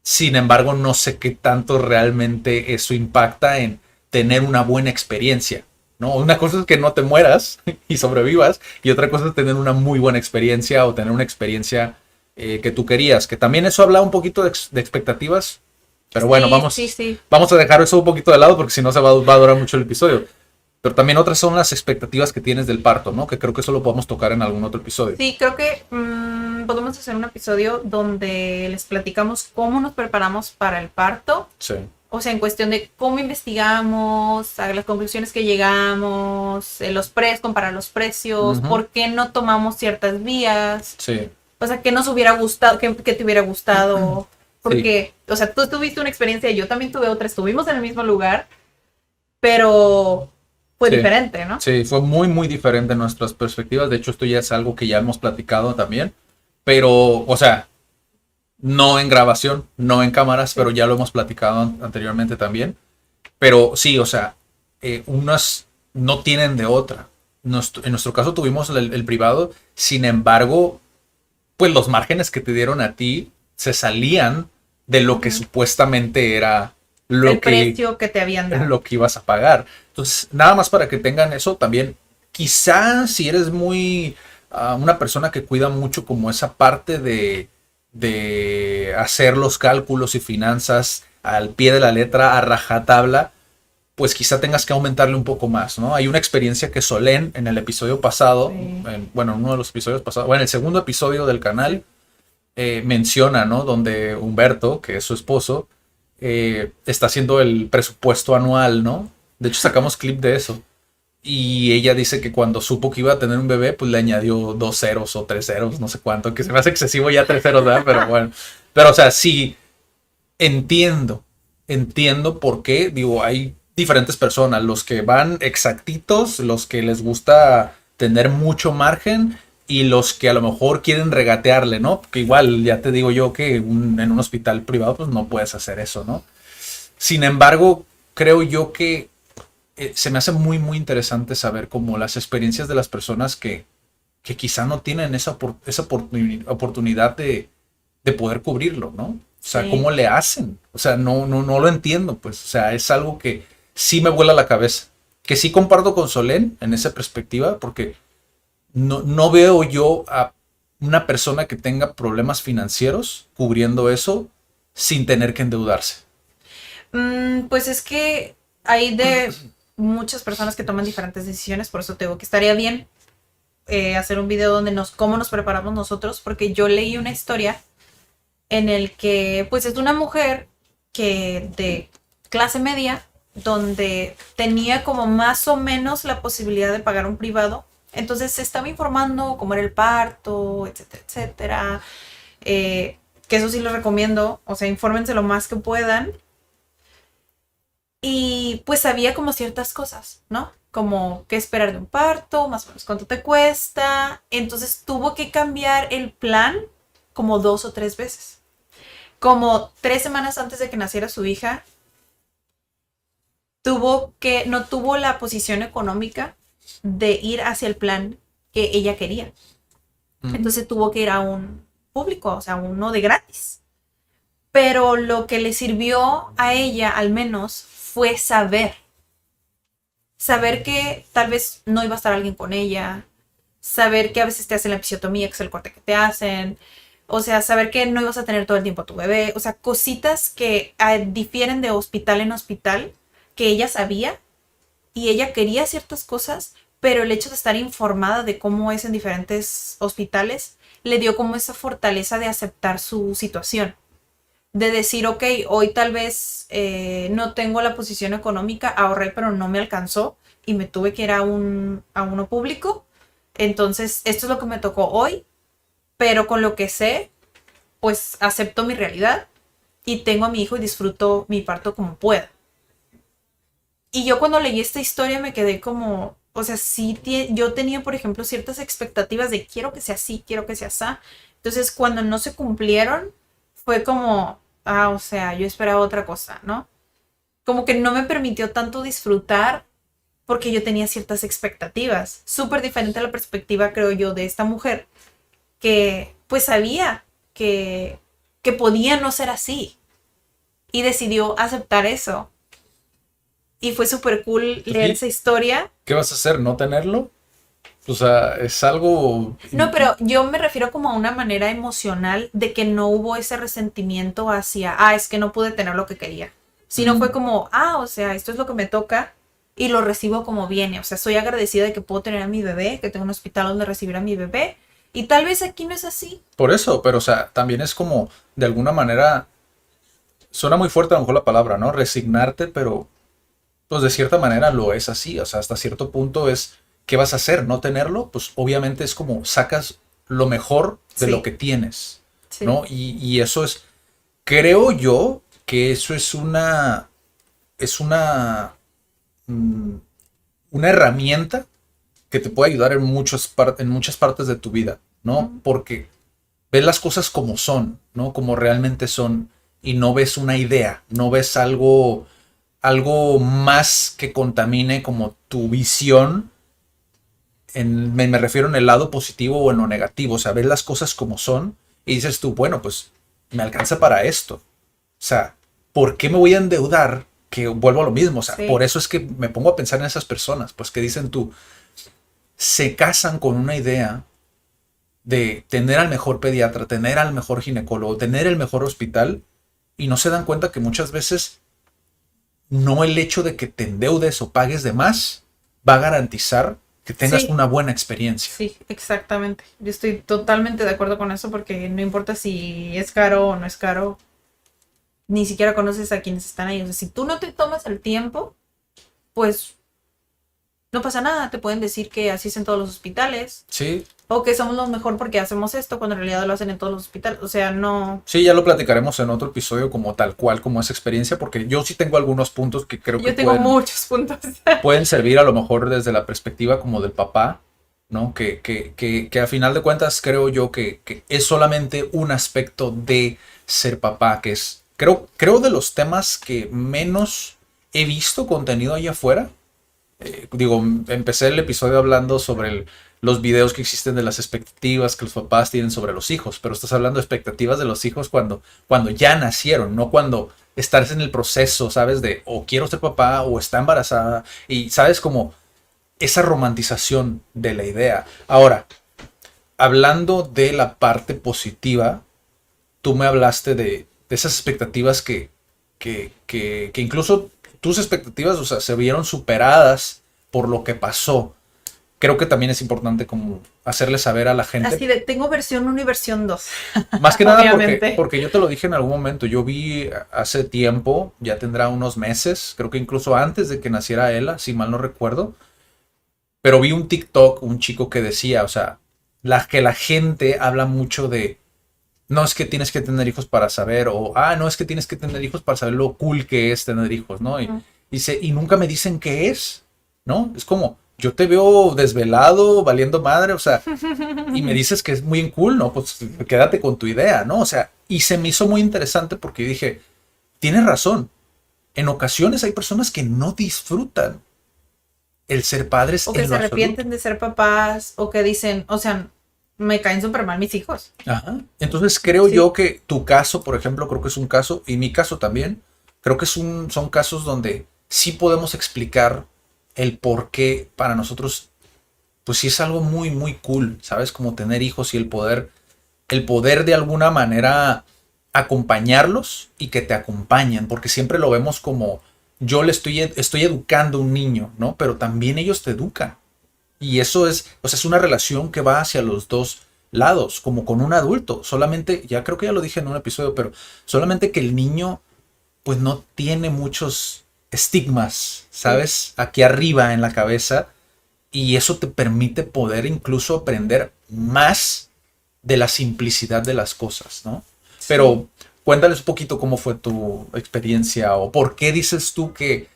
Sin embargo, no sé qué tanto realmente eso impacta en tener una buena experiencia, ¿no? Una cosa es que no te mueras y sobrevivas, y otra cosa es tener una muy buena experiencia o tener una experiencia que tú querías, que también eso habla un poquito de expectativas, pero bueno, Sí, sí, sí. vamos a dejar eso un poquito de lado porque si no va a durar mucho el episodio. Pero también otras son las expectativas que tienes del parto, ¿no? Que creo que eso lo podemos tocar en algún otro episodio. Sí, creo que podemos hacer un episodio donde les platicamos cómo nos preparamos para el parto. Sí. O sea, en cuestión de cómo investigamos, a las conclusiones que llegamos, comparar los precios, por qué no tomamos ciertas vías. Sí. O sea, qué nos hubiera gustado, qué te hubiera gustado. Porque, sí. O sea, tú tuviste una experiencia, yo también tuve otra, estuvimos en el mismo lugar, pero fue diferente, ¿no? Sí, fue muy, muy diferente en nuestras perspectivas. De hecho, esto ya es algo que ya hemos platicado también. Pero, o sea, no en grabación, no en cámaras, pero ya lo hemos platicado anteriormente también. Pero sí, o sea, unas no tienen de otra. En nuestro caso tuvimos el privado, sin embargo, pues los márgenes que te dieron a ti se salían de lo que supuestamente era el precio que te habían dado. Lo que ibas a pagar. Entonces, nada más para que tengan eso también. Quizás si eres muy una persona que cuida mucho como esa parte de hacer los cálculos y finanzas al pie de la letra, a rajatabla, pues quizá tengas que aumentarle un poco más, ¿no? Hay una experiencia que Solén en el episodio pasado, en uno de los episodios pasados, bueno, en el segundo episodio del canal, menciona, ¿no? Donde Humberto, que es su esposo, está haciendo el presupuesto anual, ¿no? De hecho, sacamos clip de eso. Y ella dice que cuando supo que iba a tener un bebé, pues le añadió 2 ceros o 3 ceros, no sé cuánto, que se me hace excesivo ya 3 ceros, ¿verdad? Pero bueno. Pero, o sea, sí, entiendo por qué, digo, hay diferentes personas, los que van exactitos, los que les gusta tener mucho margen y los que a lo mejor quieren regatearle, ¿no? Porque igual, ya te digo yo que en un hospital privado, pues no puedes hacer eso, ¿no? Sin embargo, creo yo que se me hace muy, muy interesante saber cómo las experiencias de las personas que quizá no tienen esa oportunidad de poder cubrirlo, ¿no? O sea, ¿cómo le hacen? O sea, no lo entiendo, pues. O sea, es algo que sí me vuela la cabeza. Que sí comparto con Solén en esa perspectiva, porque no veo yo a una persona que tenga problemas financieros cubriendo eso sin tener que endeudarse. Pues es que hay de muchas personas que toman diferentes decisiones, por eso te digo que estaría bien hacer un video donde cómo nos preparamos nosotros, porque yo leí una historia en el que pues es una mujer que de clase media, donde tenía como más o menos la posibilidad de pagar un privado, entonces se estaba informando cómo era el parto, etcétera, etcétera, que eso sí les recomiendo, o sea, infórmense lo más que puedan. Y pues había como ciertas cosas, ¿no? Como qué esperar de un parto, más o menos cuánto te cuesta. Entonces tuvo que cambiar el plan como 2 o 3 veces. Como 3 semanas antes de que naciera su hija, no tuvo la posición económica de ir hacia el plan que ella quería. Entonces tuvo que ir a un público, o sea, uno de gratis. Pero lo que le sirvió a ella, al menos, fue saber que tal vez no iba a estar alguien con ella, saber que a veces te hacen la episiotomía, que es el corte que te hacen, o sea, saber que no ibas a tener todo el tiempo a tu bebé, o sea, cositas que difieren de hospital en hospital, que ella sabía y ella quería ciertas cosas, pero el hecho de estar informada de cómo es en diferentes hospitales le dio como esa fortaleza de aceptar su situación. De decir, ok, hoy tal vez no tengo la posición económica, ahorré pero no me alcanzó y me tuve que ir a uno público. Entonces, esto es lo que me tocó hoy, pero con lo que sé, pues acepto mi realidad y tengo a mi hijo y disfruto mi parto como pueda. Y yo cuando leí esta historia me quedé como, o sea, sí, yo tenía, por ejemplo, ciertas expectativas de quiero que sea así, quiero que sea así. Entonces, cuando no se cumplieron, fue como, o sea, yo esperaba otra cosa, ¿no? Como que no me permitió tanto disfrutar porque yo tenía ciertas expectativas. Súper diferente a la perspectiva, creo yo, de esta mujer que pues sabía que podía no ser así y decidió aceptar eso. Y fue súper cool leer ¿Y esa historia. qué vas a hacer? ¿No tenerlo? O sea, es algo... No, pero yo me refiero como a una manera emocional de que no hubo ese resentimiento hacia, es que no pude tener lo que quería. Sino fue como, o sea, esto es lo que me toca y lo recibo como viene. O sea, soy agradecida de que puedo tener a mi bebé, que tengo un hospital donde recibir a mi bebé. Y tal vez aquí no es así. Por eso, pero o sea, también es como, de alguna manera, suena muy fuerte a lo mejor la palabra, ¿no? Resignarte, pero pues de cierta manera lo es así. O sea, hasta cierto punto es, ¿qué vas a hacer? ¿No tenerlo? Pues obviamente es como sacas lo mejor de lo Sí, que tienes, sí, ¿no? Y eso es, creo yo que eso es mm, una herramienta que te puede ayudar en, en muchas partes de tu vida, ¿no? ujú, Porque ves las cosas como son, ¿no? Como realmente son, y no ves una idea, no ves algo más que contamine como tu visión, me refiero en el lado positivo o en lo negativo, o sea, ves las cosas como son y dices tú, bueno, pues me alcanza para esto. O sea, ¿por qué me voy a endeudar? Que vuelvo a lo mismo, o sea, por sí, eso es que me pongo a pensar en esas personas, pues que dicen tú, se casan con una idea de tener al mejor pediatra, tener al mejor ginecólogo, tener el mejor hospital y no se dan cuenta que muchas veces no el hecho de que te endeudes o pagues de más va a garantizar que tengas sí, una buena experiencia. sí, exactamente. Yo estoy totalmente de acuerdo con eso porque no importa si es caro o no es caro, ni siquiera conoces a quienes están ahí. O sea, si tú no te tomas el tiempo, pues no pasa nada. Te pueden decir que así es en todos los hospitales Sí, o que somos los mejor porque hacemos esto cuando en realidad lo hacen en todos los hospitales. O sea, no. sí, ya lo platicaremos en otro episodio como tal cual, como esa experiencia, porque yo sí tengo algunos puntos que creo que Yo tengo muchos puntos. pueden servir a lo mejor desde la perspectiva como del papá, ¿no? Que a final de cuentas creo yo que es solamente un aspecto de ser papá, que es, creo de los temas que menos he visto contenido allá afuera. Digo, empecé el episodio hablando sobre los videos que existen de las expectativas que los papás tienen sobre los hijos, pero estás hablando de expectativas de los hijos cuando ya nacieron, no cuando estás en el proceso, ¿sabes? De o quiero ser papá o está embarazada y, ¿sabes? Como esa romantización de la idea. Ahora, hablando de la parte positiva, tú me hablaste de esas expectativas que incluso tus expectativas, o sea, se vieron superadas por lo que pasó. Creo que también es importante como hacerle saber a la gente. Así de, tengo versión 1 y versión 2. Más que nada Obviamente. porque yo te lo dije en algún momento. Yo vi hace tiempo, ya tendrá unos meses, creo que incluso antes de que naciera Ella, si mal no recuerdo. Pero vi un TikTok, un chico que decía, o sea, que la gente habla mucho de no es que tienes que tener hijos para saber, o no es que tienes que tener hijos para saber lo cool que es tener hijos, ¿no? Ujú. Y nunca me dicen qué es, ¿no? Es como, yo te veo desvelado, valiendo madre, o sea, y me dices que es muy cool, ¿no? Pues quédate con tu idea, ¿no? O sea, y se me hizo muy interesante porque dije, tienes razón, en ocasiones hay personas que no disfrutan el ser padres O que en se lo absoluto. arrepienten de ser papás, o que dicen, o sea, me caen súper mal mis hijos. Ajá. Entonces creo yo Sí, que tu caso, por ejemplo, creo que es un caso, y mi caso también, creo que son casos donde sí podemos explicar el por qué para nosotros, pues sí es algo muy, muy cool, ¿sabes? Como tener hijos y el poder de alguna manera acompañarlos y que te acompañen, porque siempre lo vemos como yo estoy educando a un niño, ¿no? Pero también ellos te educan. Y eso es, o sea, es una relación que va hacia los dos lados, como con un adulto. Solamente, ya creo que ya lo dije en un episodio, pero solamente que el niño, pues no tiene muchos estigmas, sí, ¿sabes? Aquí arriba en la cabeza. Y eso te permite poder incluso aprender más de la simplicidad de las cosas, ¿no? sí. Pero cuéntales un poquito cómo fue tu experiencia o por qué dices tú que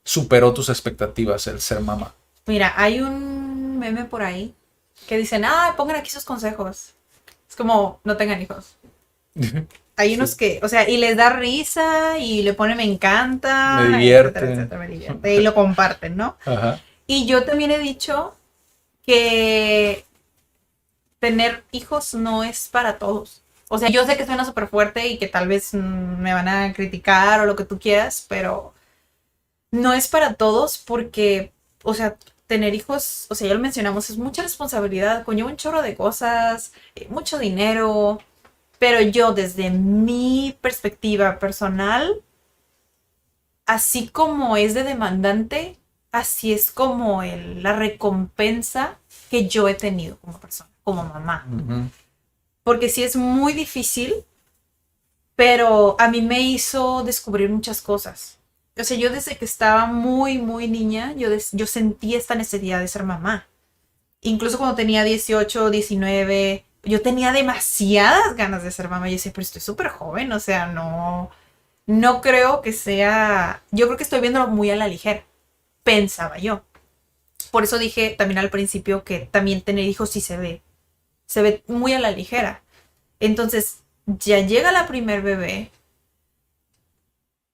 superó tus expectativas el ser mamá. Mira, hay un meme por ahí que dicen, pongan aquí sus consejos. Es como, no tengan hijos. Hay unos Sí, que, o sea, y les da risa y le pone me me encanta, etcétera, divierte. etcétera, me divierte. Y lo comparten, ¿no? Ajá. Y yo también he dicho que tener hijos no es para todos. O sea, yo sé que suena súper fuerte y que tal vez me van a criticar o lo que tú quieras, pero no es para todos porque, o sea, tener hijos, o sea, ya lo mencionamos, es mucha responsabilidad, conlleva un chorro de cosas, mucho dinero, pero yo desde mi perspectiva personal, así como es de demandante, así es como la recompensa que yo he tenido como persona, como mamá. Ujú. Porque sí es muy difícil, pero a mí me hizo descubrir muchas cosas. O sea, yo desde que estaba muy, muy niña, yo sentí esta necesidad de ser mamá. Incluso cuando tenía 18, 19, yo tenía demasiadas ganas de ser mamá. Yo decía, pero estoy súper joven, o sea, no creo que sea... Yo creo que estoy viéndolo muy a la ligera, pensaba yo. Por eso dije también al principio que también tener hijos sí se ve muy a la ligera. Entonces, ya llega la primer bebé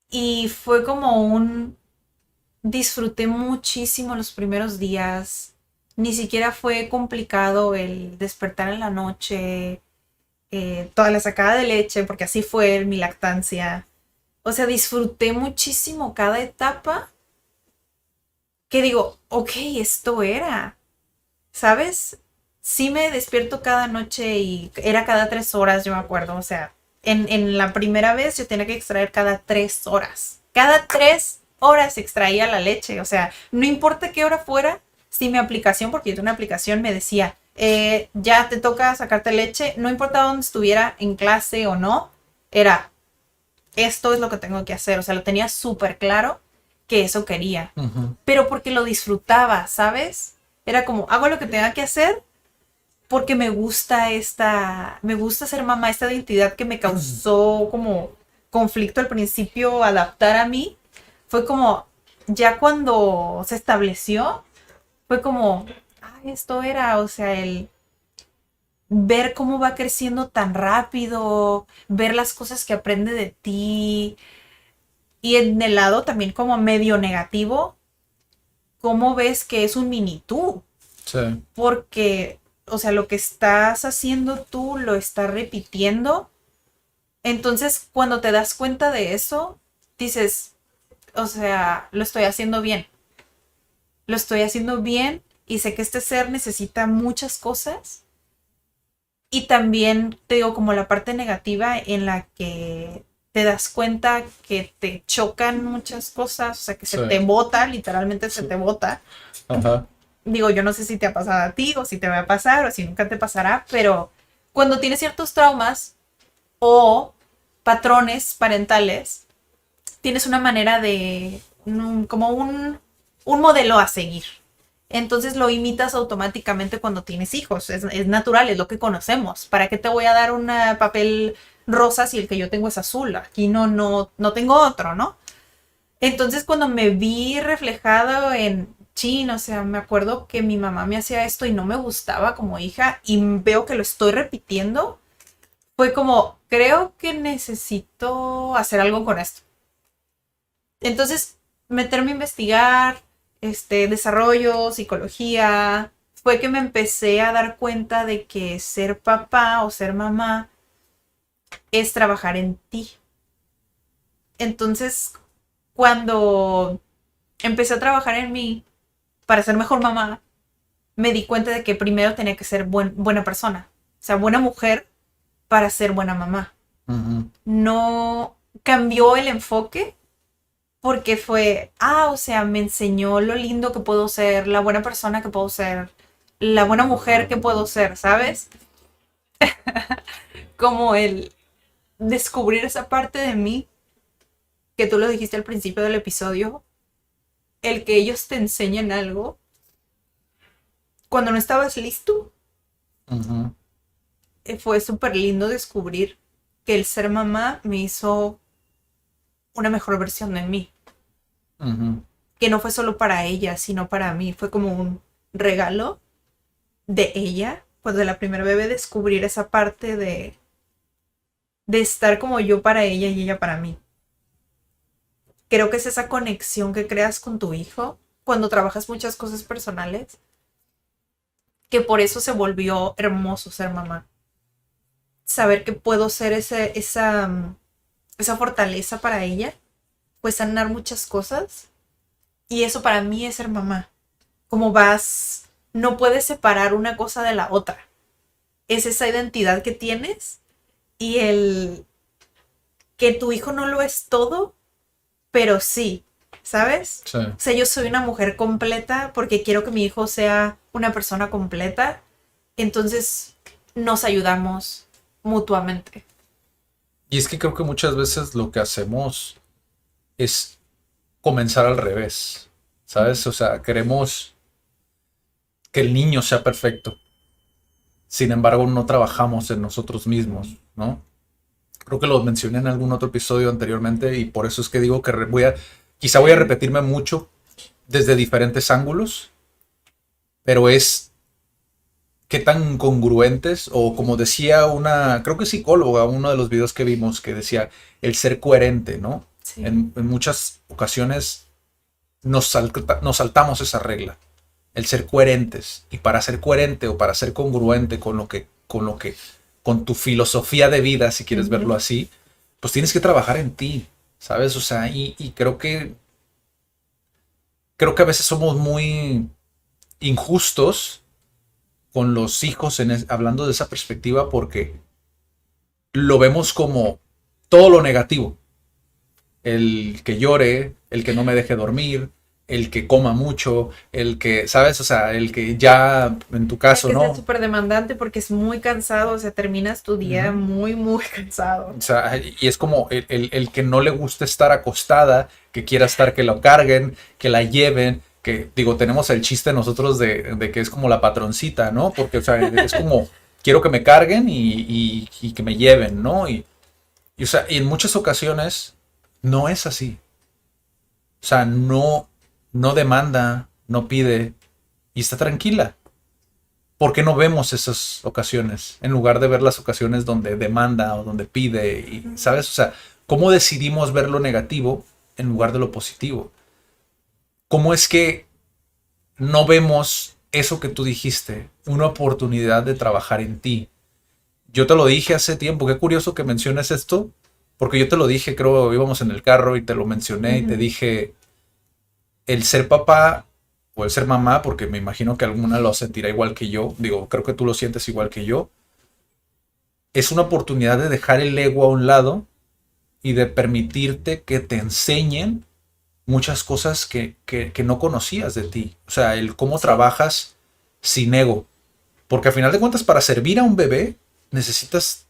y fue como un... Disfruté muchísimo los primeros días. Ni siquiera fue complicado el despertar en la noche, toda la sacada de leche, porque así fue mi lactancia. O sea, disfruté muchísimo cada etapa que digo, ok, esto era, ¿sabes? Sí me despierto cada noche y era cada 3 horas, yo me acuerdo. O sea, en la primera vez yo tenía que extraer cada 3 horas. Cada 3 horas extraía la leche. O sea, no importa qué hora fuera, si mi aplicación, porque yo tengo una aplicación, me decía, ya te toca sacarte leche, no importa dónde estuviera en clase o no, era, esto es lo que tengo que hacer. O sea, lo tenía súper claro que eso quería. Ujú. Pero porque lo disfrutaba, ¿sabes? Era como, hago lo que tenga que hacer porque me gusta ser mamá, esta identidad que me causó como conflicto al principio adaptar a mí, fue como, ya cuando se estableció, fue como, esto era, o sea, el ver cómo va creciendo tan rápido, ver las cosas que aprende de ti, y en el lado también como medio negativo, cómo ves que es un mini tú, Sí. porque, o sea, lo que estás haciendo tú lo estás repitiendo. Entonces, cuando te das cuenta de eso, dices, o sea, lo estoy haciendo bien. Lo estoy haciendo bien y sé que este ser necesita muchas cosas. Y también te digo como la parte negativa en la que te das cuenta que te chocan muchas cosas, o sea, que se Sí. te bota, literalmente se Sí. te bota. Ajá. Digo, yo no sé si te ha pasado a ti o si te va a pasar o si nunca te pasará, pero cuando tienes ciertos traumas o patrones parentales, tienes una manera de, como un modelo a seguir. Entonces lo imitas automáticamente cuando tienes hijos. Es natural, es lo que conocemos. ¿Para qué te voy a dar un papel rosa si el que yo tengo es azul? Aquí no tengo otro, ¿no? Entonces cuando me vi reflejado en chin, o sea, me acuerdo que mi mamá me hacía esto y no me gustaba como hija y veo que lo estoy repitiendo, fue como, creo que necesito hacer algo con esto. Entonces, meterme a investigar, desarrollo, psicología, fue que me empecé a dar cuenta de que ser papá o ser mamá es trabajar en ti. Entonces, cuando empecé a trabajar en mí para ser mejor mamá, me di cuenta de que primero tenía que ser buena persona, o sea, buena mujer para ser buena mamá. Ujú. No cambió el enfoque porque fue, o sea, me enseñó lo lindo que puedo ser, la buena persona que puedo ser, la buena mujer que puedo ser, ¿sabes? Como el descubrir esa parte de mí, que tú lo dijiste al principio del episodio, el que ellos te enseñen algo cuando no estabas listo, Ujú. fue súper lindo descubrir que el ser mamá me hizo una mejor versión de mí. Ujú. que no fue solo para ella, sino para mí. Fue como un regalo de ella, pues de la primera bebé, descubrir esa parte de estar como yo para ella y ella para mí. Creo que es esa conexión que creas con tu hijo cuando trabajas muchas cosas personales, que por eso se volvió hermoso ser mamá. Saber que puedo ser esa fortaleza para ella, pues sanar muchas cosas. Y eso para mí es ser mamá. Como vas, no puedes separar una cosa de la otra. Es esa identidad que tienes y el que tu hijo no lo es todo, pero sí, ¿sabes? Sí. O sea, yo soy una mujer completa porque quiero que mi hijo sea una persona completa. Entonces nos ayudamos mutuamente. Y es que creo que muchas veces lo que hacemos es comenzar al revés, ¿sabes? O sea, queremos que el niño sea perfecto. Sin embargo, no trabajamos en nosotros mismos, ¿no? Creo que lo mencioné en algún otro episodio anteriormente y por eso es que digo que quizá voy a repetirme mucho desde diferentes ángulos, pero es qué tan congruentes o como decía creo que psicóloga, uno de los videos que vimos que decía el ser coherente, ¿no? Sí. En muchas ocasiones nos saltamos esa regla, el ser coherentes. Y para ser coherente o para ser congruente con tu filosofía de vida, si quieres verlo así, pues tienes que trabajar en ti, ¿sabes? O sea, y creo que a veces somos muy injustos con los hijos hablando de esa perspectiva porque lo vemos como todo lo negativo. El que llore, el que no me deje dormir, el que coma mucho, el que, ¿sabes? O sea, el que ya, en tu caso, Es que ¿no? es súper demandante porque es muy cansado, o sea, terminas tu día muy, muy cansado. O sea, y es como el que no le gusta estar acostada, que quiera estar que lo carguen, que la lleven, que digo, tenemos el chiste nosotros de que es como la patroncita, ¿no? Porque, o sea, es como, quiero que me carguen y que me lleven, ¿no? O sea, y en muchas ocasiones no es así. O sea, no demanda, no pide y está tranquila. ¿Por qué no vemos esas ocasiones en lugar de ver las ocasiones donde demanda o donde pide? Y, ¿sabes? O sea, ¿cómo decidimos ver lo negativo en lugar de lo positivo? ¿Cómo es que no vemos eso que tú dijiste, una oportunidad de trabajar en ti? Yo te lo dije hace tiempo, qué curioso que menciones esto, porque yo te lo dije, creo, íbamos en el carro y te lo mencioné y te dije, el ser papá o el ser mamá, porque me imagino que alguna lo sentirá igual que yo, digo, creo que tú lo sientes igual que yo, es una oportunidad de dejar el ego a un lado y de permitirte que te enseñen muchas cosas que no conocías de ti. O sea, el cómo trabajas sin ego. Porque al final de cuentas, para servir a un bebé, necesitas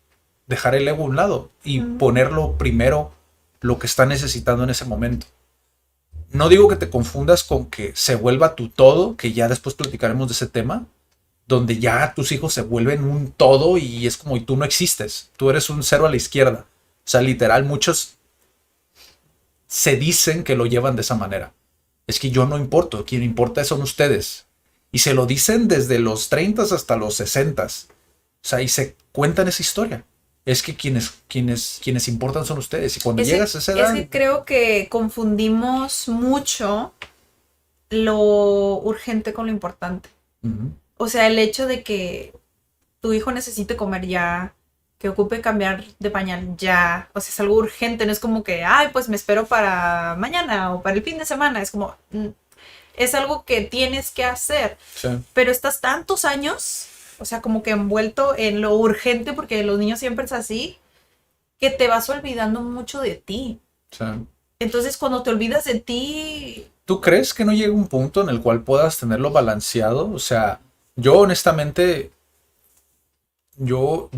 dejar el ego a un lado y ponerlo primero lo que está necesitando en ese momento. No digo que te confundas con que se vuelva tu todo, que ya después platicaremos de ese tema, donde ya tus hijos se vuelven un todo y es como y tú no existes, tú eres un cero a la izquierda. O sea, literal, muchos se dicen que lo llevan de esa manera. Es que yo no importo, quien importa son ustedes. Y se lo dicen desde los 30 hasta los 60. O sea, y se cuentan esa historia. Es que quienes importan son ustedes. Y cuando llegas a esa edad... Es que creo que confundimos mucho lo urgente con lo importante. O sea, el hecho de que tu hijo necesite comer ya, que ocupe cambiar de pañal ya, o sea, es algo urgente, no es como que, ay, pues me espero para mañana o para el fin de semana, es como, es algo que tienes que hacer, Sí. pero estás tantos años, o sea, como que envuelto en lo urgente, porque los niños siempre es así, que te vas olvidando mucho de ti. Sí. Entonces, cuando te olvidas de ti... ¿Tú crees que no llega un punto en el cual puedas tenerlo balanceado? O sea, yo honestamente, yo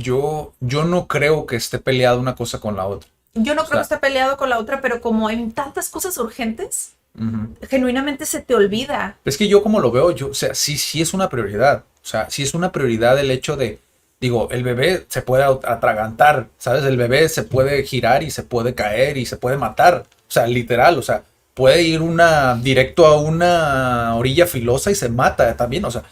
no creo que esté peleada una cosa con la otra. Yo no O creo que sea, esté peleado con la otra, pero como hay tantas cosas urgentes, genuinamente se te olvida. es que yo como lo veo, o sea, sí es una prioridad. O sea, sí es una prioridad el hecho de, digo, el bebé se puede atragantar, ¿sabes? El bebé se puede girar y se puede caer y se puede matar. O sea, literal, o sea, puede ir directo a una orilla filosa y se mata también, o sea,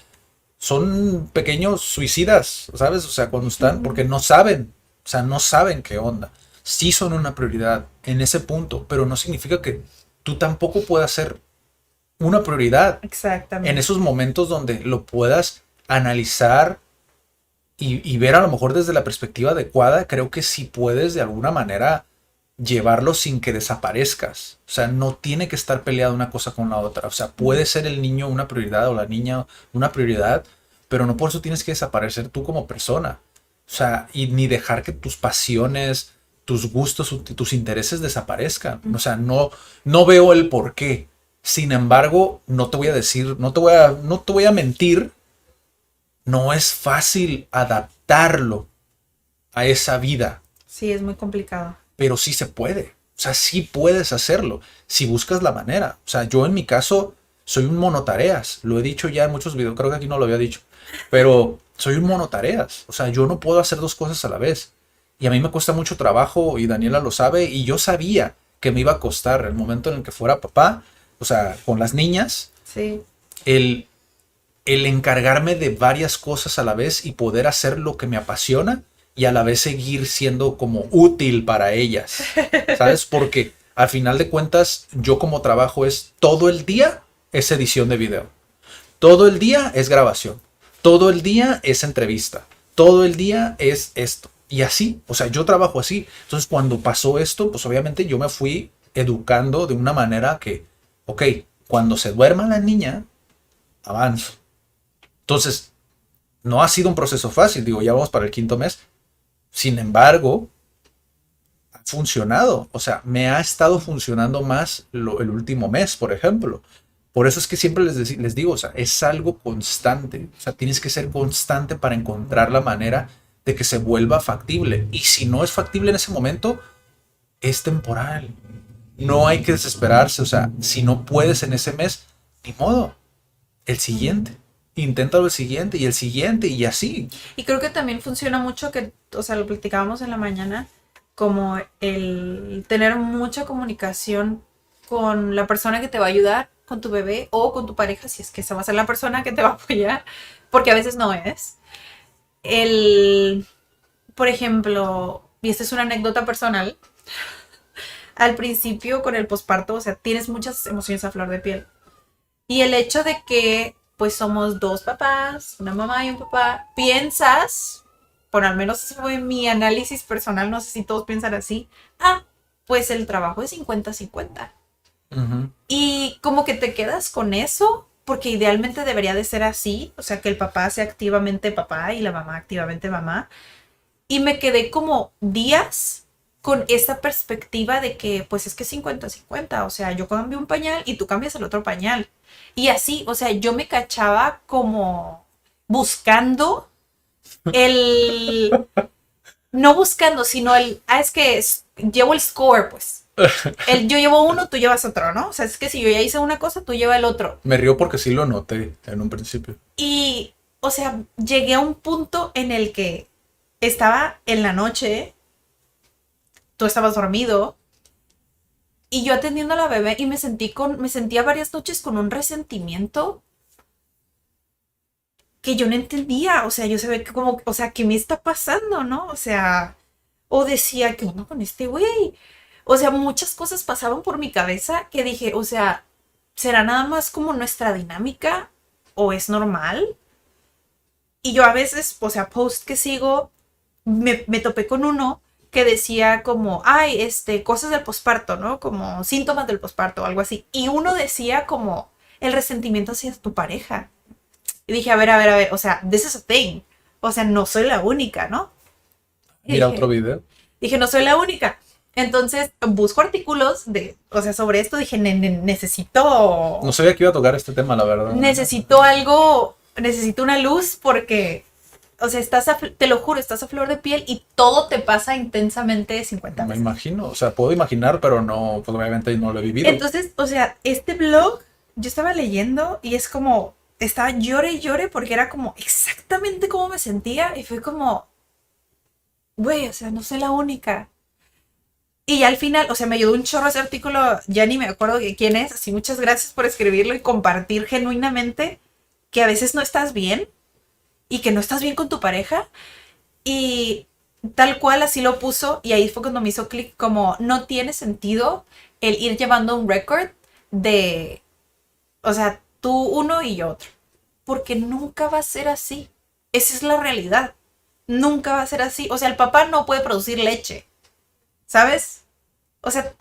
son pequeños suicidas, ¿sabes? O sea, cuando están, porque no saben, o sea, no saben qué onda. Sí son una prioridad en ese punto, pero no significa que tú tampoco puedas ser una prioridad en Exactamente. esos momentos donde lo puedas analizar y ver a lo mejor desde la perspectiva adecuada. Creo que sí puedes de alguna manera llevarlo sin que desaparezcas. O sea, no tiene que estar peleada una cosa con la otra. O sea, puede ser el niño una prioridad o la niña una prioridad, pero no por eso tienes que desaparecer tú como persona. O sea, y ni dejar que tus pasiones, tus gustos, tus intereses desaparezcan. O sea, no veo el por qué. Sin embargo, no te voy a decir, no te voy a mentir, no es fácil adaptarlo a esa vida, Sí, es muy complicado. pero sí se puede. O sea, sí puedes hacerlo si buscas la manera. O sea, yo en mi caso soy un monotareas. Lo he dicho ya en muchos videos, creo que aquí no lo había dicho, pero soy un monotareas. O sea, yo no puedo hacer dos cosas a la vez. Y a mí me cuesta mucho trabajo y Daniela lo sabe y yo sabía que me iba a costar el momento en el que fuera papá, o sea, con las niñas, Sí. el, el encargarme de varias cosas a la vez y poder hacer lo que me apasiona y a la vez seguir siendo como útil para ellas, ¿sabes? Porque al final de cuentas yo como trabajo es todo el día es edición de video, todo el día es grabación, todo el día es entrevista, todo el día es esto. Y así, o sea, yo trabajo así. Entonces cuando pasó esto, pues obviamente yo me fui educando de una manera que, ok, cuando se duerma la niña, avanzo. Entonces, no ha sido un proceso fácil, digo, ya vamos para el quinto mes. Sin embargo, ha funcionado. O sea, me ha estado funcionando más el último mes, por ejemplo. Por eso es que siempre les digo, o sea, es algo constante. O sea, tienes que ser constante para encontrar la manera de que se vuelva factible. Y si no es factible en ese momento, es temporal. No hay que desesperarse. O sea, si no puedes en ese mes, ni modo. El siguiente. Inténtalo el siguiente y el siguiente y así. Y creo que también funciona mucho que, o sea, lo platicábamos en la mañana, como el tener mucha comunicación con la persona que te va a ayudar, con tu bebé o con tu pareja, si es que esa va a ser la persona que te va a apoyar, porque a veces no es. El, por ejemplo, y esta es una anécdota personal, al principio con el posparto, o sea, tienes muchas emociones a flor de piel. Y el hecho de que pues somos dos papás, una mamá y un papá, piensas, por al menos ese fue mi análisis personal, no sé si todos piensan así, ah, pues el trabajo es 50-50. Ujú. Y como que te quedas con eso, porque idealmente debería de ser así, o sea, que el papá sea activamente papá y la mamá activamente mamá. Y me quedé como días con esa perspectiva de que pues es que 50-50, o sea, yo cambio un pañal y tú cambias el otro pañal. Y así, o sea, yo me cachaba como buscando el, no buscando, sino es que llevo el score, pues. Yo llevo uno, tú llevas otro, ¿no? O sea, es que si yo ya hice una cosa, tú llevas el otro. Me río porque sí lo noté en un principio. Y, o sea, llegué a un punto en el que estaba en la noche, tú estabas dormido, y yo atendiendo a la bebé y me sentía varias noches con un resentimiento que yo no entendía. O sea, yo sabía que como, o sea, ¿qué me está pasando, no? O sea, o decía, ¿qué onda con este güey? O sea, muchas cosas pasaban por mi cabeza que dije, o sea, ¿será nada más como nuestra dinámica o es normal? Y yo a veces, o sea, post que sigo, me topé con uno que decía como, ay, cosas del posparto, ¿no? Como síntomas del posparto o algo así. Y uno decía como el resentimiento hacia tu pareja. Y dije, a ver, o sea, this is a thing. O sea, no soy la única, ¿no? Y Mira otro dije, video. no soy la única. Entonces busco artículos de, o sea, sobre esto dije, No necesito, sabía que iba a tocar este tema, la verdad. necesito algo, necesito una luz porque, o sea, te lo juro, estás a flor de piel y todo te pasa intensamente 50 Me veces. imagino, o sea, puedo imaginar, pero no, pues obviamente no lo he vivido. Entonces, o sea, este blog yo estaba leyendo y es como, estaba llore y llore porque era como exactamente como me sentía y fue como, güey, o sea, no soy la única. Y al final, o sea, me ayudó un chorro ese artículo, ya ni me acuerdo de quién es, así muchas gracias por escribirlo y compartir genuinamente que a veces no estás bien y que no estás bien con tu pareja. Y tal cual así lo puso y ahí fue cuando me hizo clic como no tiene sentido el ir llevando un récord de, o sea, tú uno y yo otro. Porque nunca va a ser así. Esa es la realidad. Nunca va a ser así. O sea, el papá no puede producir leche, ¿sabes? O sea,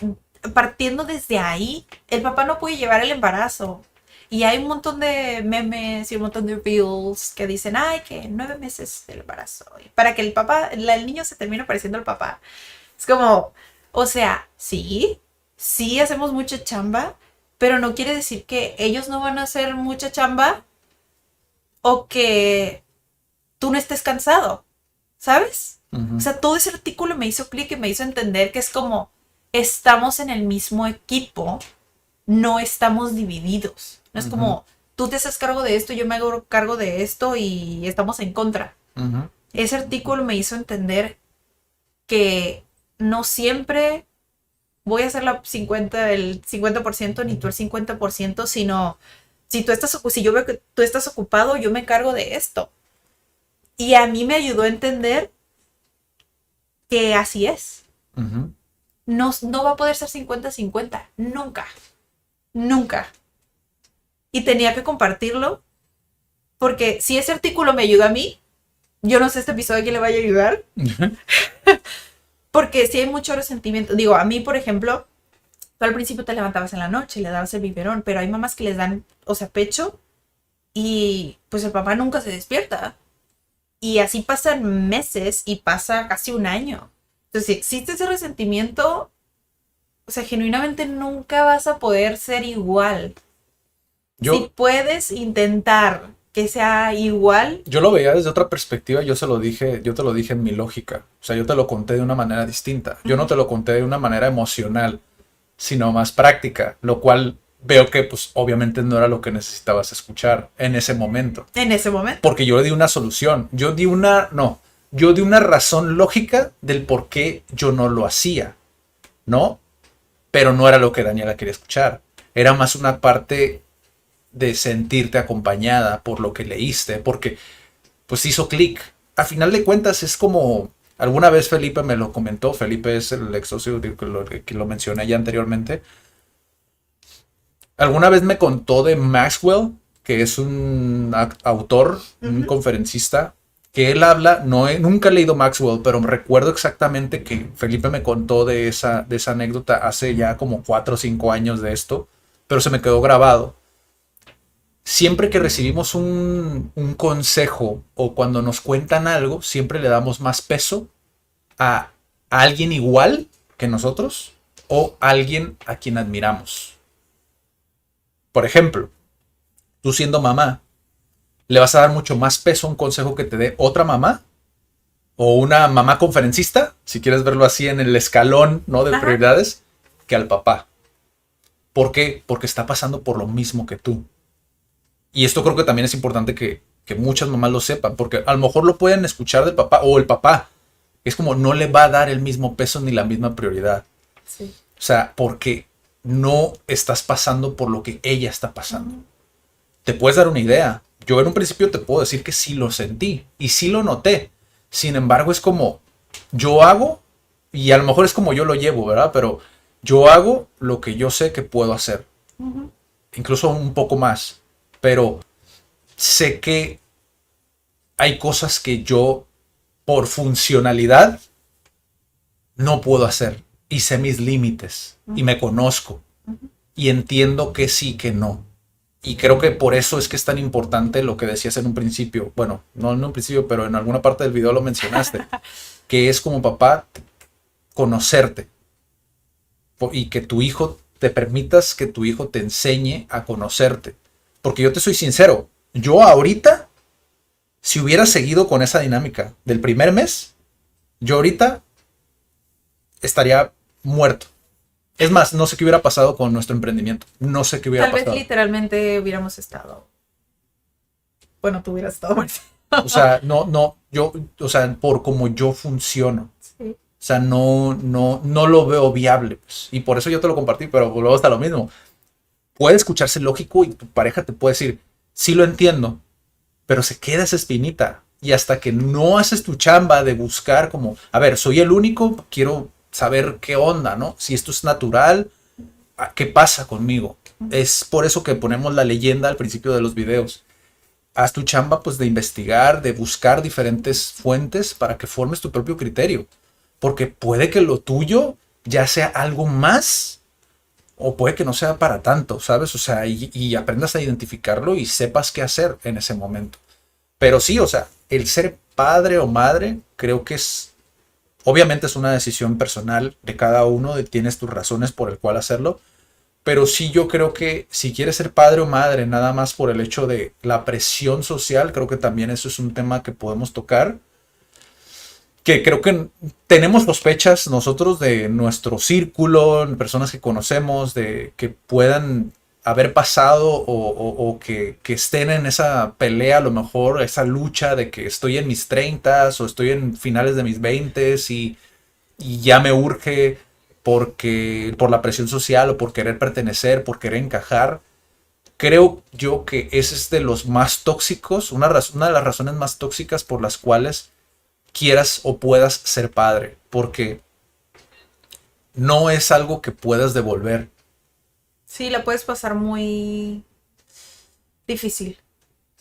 partiendo desde ahí, el papá no puede llevar el embarazo. Y hay un montón de memes y un montón de reels que dicen, ay, que 9 meses del embarazo. Y para que el papá, el niño se termine pareciendo al papá. Es como, o sea, sí, sí hacemos mucha chamba, pero no quiere decir que ellos no van a hacer mucha chamba o que tú no estés cansado, ¿sabes? O Ujú, sea, todo ese artículo me hizo clic y me hizo entender que es como, estamos en el mismo equipo, no estamos divididos. No es ujú, como, tú te haces cargo de esto, yo me hago cargo de esto y estamos en contra. ujú. Ese artículo me hizo entender que no siempre voy a hacer el 50% ni tú el 50%, sino si yo veo que tú estás ocupado, yo me encargo de esto. Y a mí me ayudó a entender que así es. Ujú. No, no va a poder ser 50-50. Nunca. Nunca. Y tenía que compartirlo porque si ese artículo me ayuda a mí, yo no sé este episodio a quién le vaya a ayudar. Porque si hay mucho resentimiento. Digo, a mí, por ejemplo, tú al principio te levantabas en la noche y le dabas el biberón, pero hay mamás que les dan, o sea, pecho y pues el papá nunca se despierta. Y así pasan meses y pasa casi un año. Entonces, si existe ese resentimiento, o sea, genuinamente nunca vas a poder ser igual. Si Yo, puedes intentar que sea igual, yo lo veía desde otra perspectiva, yo te lo dije en mi lógica. O sea, yo te lo conté de una manera distinta. Yo no te lo conté de una manera emocional, sino más práctica, lo cual veo que pues obviamente no era lo que necesitabas escuchar en ese momento. en ese momento. Porque yo le di una solución, yo di una razón lógica del por qué yo no lo hacía, ¿no? Pero no era lo que Daniela quería escuchar. Era más una parte de sentirte acompañada por lo que leíste, porque pues hizo clic. A final de cuentas es como, alguna vez Felipe me lo comentó, Felipe es el ex socio que lo mencioné ya anteriormente, alguna vez me contó de Maxwell, que es un autor, un Ujú. conferencista, que él habla, nunca he leído Maxwell, pero recuerdo exactamente que Felipe me contó de esa anécdota hace ya como 4 o 5 años de esto, pero se me quedó grabado. Siempre que recibimos un consejo o cuando nos cuentan algo, siempre le damos más peso a alguien igual que nosotros o alguien a quien admiramos. Por ejemplo, tú siendo mamá, le vas a dar mucho más peso a un consejo que te dé otra mamá o una mamá conferencista, si quieres verlo así en el escalón, ¿no?, de Ajá. prioridades, que al papá. ¿Por qué? Porque está pasando por lo mismo que tú. Y esto creo que también es importante que muchas mamás lo sepan, porque a lo mejor lo pueden escuchar del papá o el papá. Es como no le va a dar el mismo peso ni la misma prioridad. Sí. O sea, porque no estás pasando por lo que ella está pasando. Ujú. Te puedes dar una idea. Yo en un principio te puedo decir que sí lo sentí y sí lo noté. Sin embargo, es como yo hago, y a lo mejor es como yo lo llevo, ¿verdad? Pero yo hago lo que yo sé que puedo hacer, Ujú. incluso un poco más. Pero sé que hay cosas que yo, por funcionalidad, no puedo hacer. Y sé mis límites. Y me conozco. Ujú. Y entiendo que sí, que no. Y creo que por eso es que es tan importante lo que decías en un principio. Bueno, no en un principio, pero en alguna parte del video lo mencionaste. Que es como papá conocerte. Y que tu hijo, te permitas que tu hijo te enseñe a conocerte. Porque yo te soy sincero. Yo ahorita, si hubiera seguido con esa dinámica del primer mes, yo ahorita estaría muerto. Es más, no sé qué hubiera pasado con nuestro emprendimiento. No sé qué hubiera Tal vez pasado. literalmente hubiéramos estado. Bueno, tú hubieras estado muerto. O sea, no, no, yo, o sea, por como yo funciono. Sí. sea, no lo veo viable, pues. Y por eso yo te lo compartí, pero luego está lo mismo. Puede escucharse lógico y tu pareja te puede decir, sí lo entiendo, pero se queda esa espinita. Y hasta que no haces tu chamba de buscar como, a ver, soy el único, quiero saber qué onda, ¿no? Si esto es natural, ¿qué pasa conmigo? Es por eso que ponemos la leyenda al principio de los videos. Haz tu chamba pues de investigar, de buscar diferentes fuentes para que formes tu propio criterio. Porque puede que lo tuyo ya sea algo más o puede que no sea para tanto, ¿sabes? O sea, y aprendas a identificarlo y sepas qué hacer en ese momento. Pero sí, o sea, el ser padre o madre creo que es, obviamente es una decisión personal de cada uno, tienes tus razones por el cual hacerlo, pero sí yo creo que si quieres ser padre o madre nada más por el hecho de la presión social, creo que también eso es un tema que podemos tocar, que creo que tenemos sospechas nosotros de nuestro círculo, personas que conocemos, de que puedan haber pasado o que estén en esa pelea, a lo mejor esa lucha de que estoy en mis 30s o estoy en finales de mis 20s y ya me urge porque por la presión social o por querer pertenecer, por querer encajar. Creo yo que ese es de los más tóxicos, una de las razones más tóxicas por las cuales quieras o puedas ser padre, porque no es algo que puedas devolver. Sí, la puedes pasar muy difícil.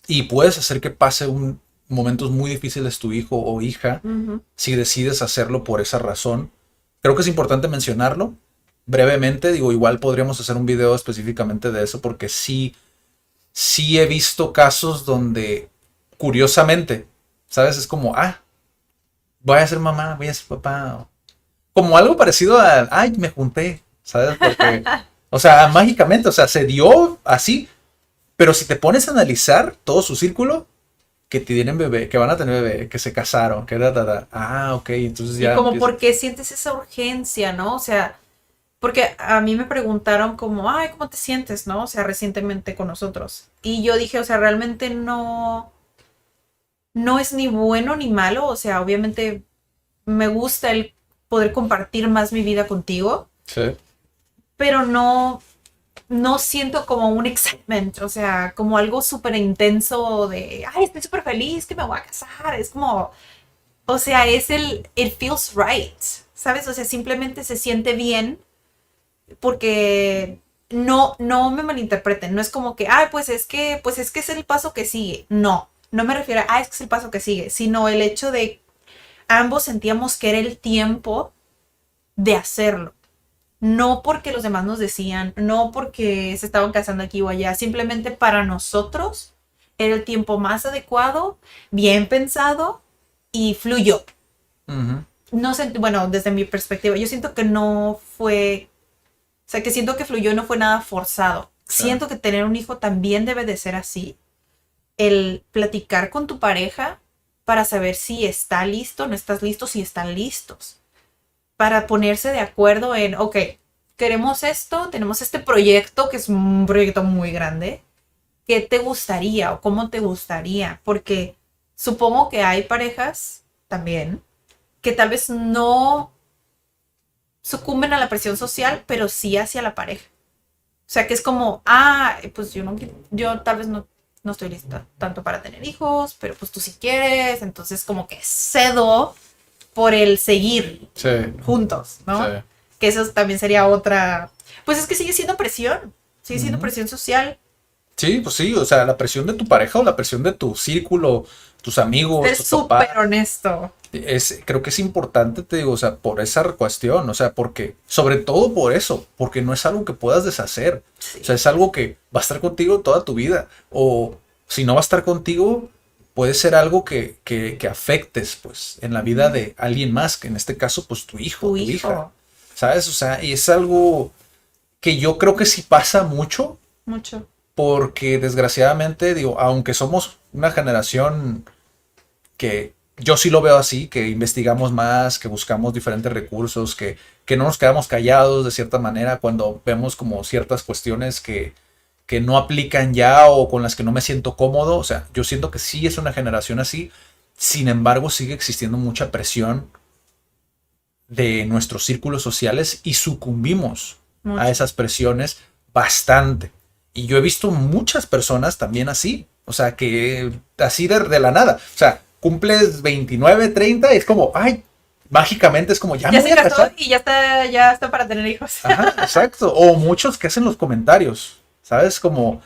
Y puedes hacer que pase momentos muy difíciles tu hijo o hija Ujú. si decides hacerlo por esa razón. Creo que es importante mencionarlo brevemente. Digo, igual podríamos hacer un video específicamente de eso porque sí he visto casos donde, curiosamente, ¿sabes? Es como, voy a ser mamá, voy a ser papá. Como algo parecido a, ay, me junté, ¿sabes? Porque, o sea, mágicamente, o sea, se dio así. Pero si te pones a analizar todo su círculo, que tienen bebé, que van a tener bebé, que se casaron, que ok, entonces Y ya como, empieza. ¿por qué sientes esa urgencia, no? O sea, porque a mí me preguntaron como, ay, ¿cómo te sientes, no? O sea, recientemente con nosotros. Y yo dije, o sea, realmente no es ni bueno ni malo. O sea, obviamente me gusta el poder compartir más mi vida contigo, Sí. pero no siento como un excitement, o sea, como algo súper intenso de, ay, estoy súper feliz que me voy a casar. Es como, o sea, it feels right, ¿sabes? O sea, simplemente se siente bien porque no me malinterpreten, no es como que, ay, pues es que es el paso que sigue. No me refiero a, es que es el paso que sigue, sino el hecho de ambos sentíamos que era el tiempo de hacerlo. No porque los demás nos decían, no porque se estaban casando aquí o allá, simplemente para nosotros era el tiempo más adecuado, bien pensado y fluyó. Ujú. No sé, bueno, desde mi perspectiva, yo siento que no fue, o sea, que siento que fluyó y no fue nada forzado. Claro. Siento que tener un hijo también debe de ser así. El platicar con tu pareja para saber si está listo, no estás listo, si están listos. Para ponerse de acuerdo en, ok, queremos esto, tenemos este proyecto que es un proyecto muy grande. ¿Qué te gustaría o cómo te gustaría? Porque supongo que hay parejas también que tal vez no sucumben a la presión social, pero sí hacia la pareja. O sea, que es como, pues yo tal vez no estoy lista tanto para tener hijos, pero pues tú sí quieres, entonces como que cedo por el seguir Sí. juntos, ¿no? Sí. Que eso también sería otra, pues es que sigue siendo Ujú. presión social. Sí, pues sí, o sea, la presión de tu pareja o la presión de tu círculo, tus amigos, Ser tus papás, súper honesto. creo que es importante, te digo, o sea, por esa cuestión, o sea, porque, sobre todo por eso, porque no es algo que puedas deshacer, o sea, Sí. es algo que va a estar contigo toda tu vida, o si no va a estar contigo, puede ser algo que afectes, pues, en la vida de alguien más, que en este caso, pues, tu hijo, Tu tu hija, hijo, ¿sabes? O sea, y es algo que yo creo que sí pasa mucho, mucho. porque desgraciadamente, digo, aunque somos una generación que yo sí lo veo así, que investigamos más, que buscamos diferentes recursos, que no nos quedamos callados de cierta manera cuando vemos como ciertas cuestiones que no aplican ya o con las que no me siento cómodo. O sea, yo siento que sí es una generación así, sin embargo sigue existiendo mucha presión de nuestros círculos sociales y sucumbimos Mucho. a esas presiones bastante. Y yo he visto muchas personas también así, o sea, que así de la nada, o sea, cumples 29, 30 y es como, ay, mágicamente es como, ya me Ya voy se a casó casar. y ya está para tener hijos. Ajá, exacto. O muchos que hacen los comentarios, ¿sabes? Como,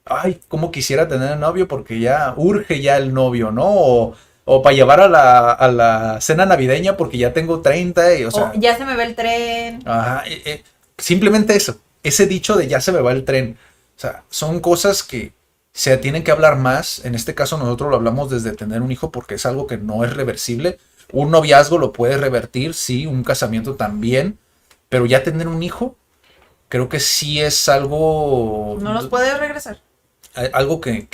ay, cómo quisiera tener novio porque ya urge ya el novio, ¿no? O para llevar a la cena navideña porque ya tengo 30 y, o O sea, ya se me ve el tren. ajá, simplemente eso, ese dicho de ya se me va el tren. O sea, son cosas que se tienen que hablar más. En este caso nosotros lo hablamos desde tener un hijo porque es algo que no es reversible. Un noviazgo lo puede revertir, sí, un casamiento también, pero ya tener un hijo creo que sí es No los puedes regresar. algo que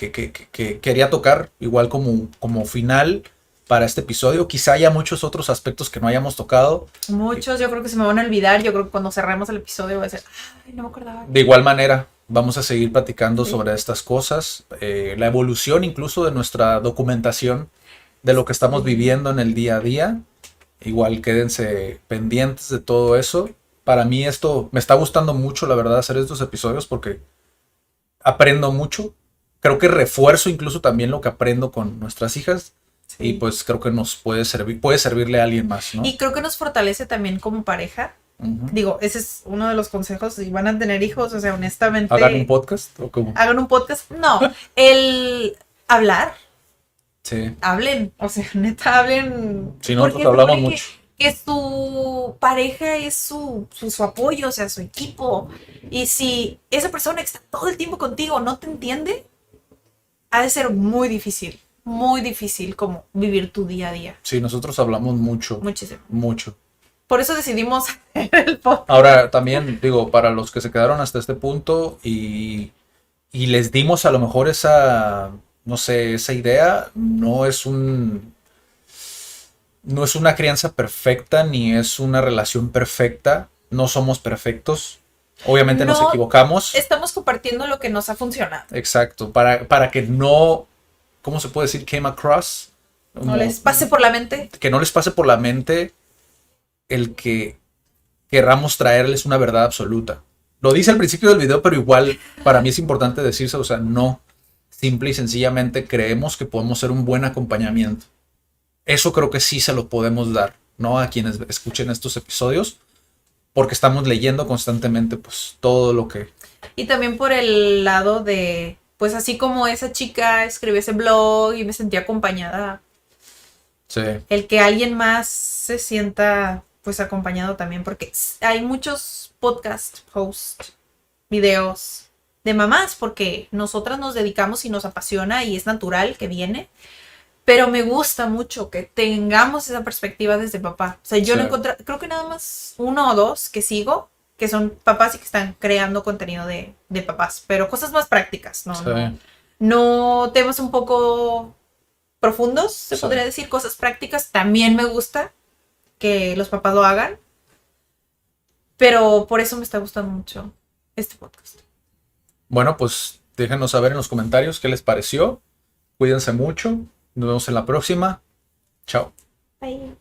quería tocar, igual como final para este episodio. Quizá haya muchos otros aspectos que no hayamos tocado. Muchos, yo creo que se me van a olvidar. Yo creo que cuando cerremos el episodio voy a decir, ay, no me acordaba. De igual manera, vamos a seguir platicando Sí. sobre estas cosas, la evolución incluso de nuestra documentación, de lo que estamos viviendo en el día a día. Igual quédense pendientes de todo eso. Para mí esto me está gustando mucho, la verdad, hacer estos episodios porque aprendo mucho. Creo que refuerzo incluso también lo que aprendo con nuestras hijas. Sí. Y pues creo que nos puede servirle a alguien más, ¿no? Y creo que nos fortalece también como pareja. Ujú. Digo, ese es uno de los consejos. Si van a tener hijos, o sea, honestamente. ¿Hagan un podcast o cómo? Hagan un podcast. No, el hablar. Sí. Hablen. O sea, neta, hablen. Sí, Porque nosotros hablamos supone mucho. que su pareja es su apoyo, o sea, su equipo. Y si esa persona que está todo el tiempo contigo no te entiende, ha de ser muy difícil como vivir tu día a día. Sí, nosotros hablamos mucho, Muchísimo. mucho. Por eso decidimos hacer el podcast. Ahora, también digo, para los que se quedaron hasta este punto y les dimos a lo mejor esa, no sé, esa idea, no es una crianza perfecta ni es una relación perfecta. No somos perfectos. Obviamente nos No, equivocamos. estamos compartiendo lo que nos ha funcionado. Exacto. Para que no, ¿cómo se puede decir? Came across. No les pase por la mente. Que no les pase por la mente el que querramos traerles una verdad absoluta. Lo dice al principio del video, pero igual para mí es importante decirse, o sea, no. Simple y sencillamente creemos que podemos ser un buen acompañamiento. Eso creo que sí se lo podemos dar, ¿no? A quienes escuchen estos episodios, porque estamos leyendo constantemente, pues, todo lo que... Y también por el lado de, pues así como esa chica escribió ese blog y me sentí acompañada, Sí, el que alguien más se sienta pues acompañado también, porque hay muchos podcasts, posts, videos de mamás, porque nosotras nos dedicamos y nos apasiona y es natural que viene, pero me gusta mucho que tengamos esa perspectiva desde papá. O sea, yo Sí. no encontré, creo que nada más uno o dos que sigo, que son papás y que están creando contenido de papás, pero cosas más prácticas, ¿no? sí. No temas un poco profundos, se Sí. podría decir, cosas prácticas. También me gusta que los papás lo hagan, pero por eso me está gustando mucho este podcast. Bueno, pues déjenos saber en los comentarios qué les pareció. Cuídense mucho. Nos vemos en la próxima. Chao. Bye.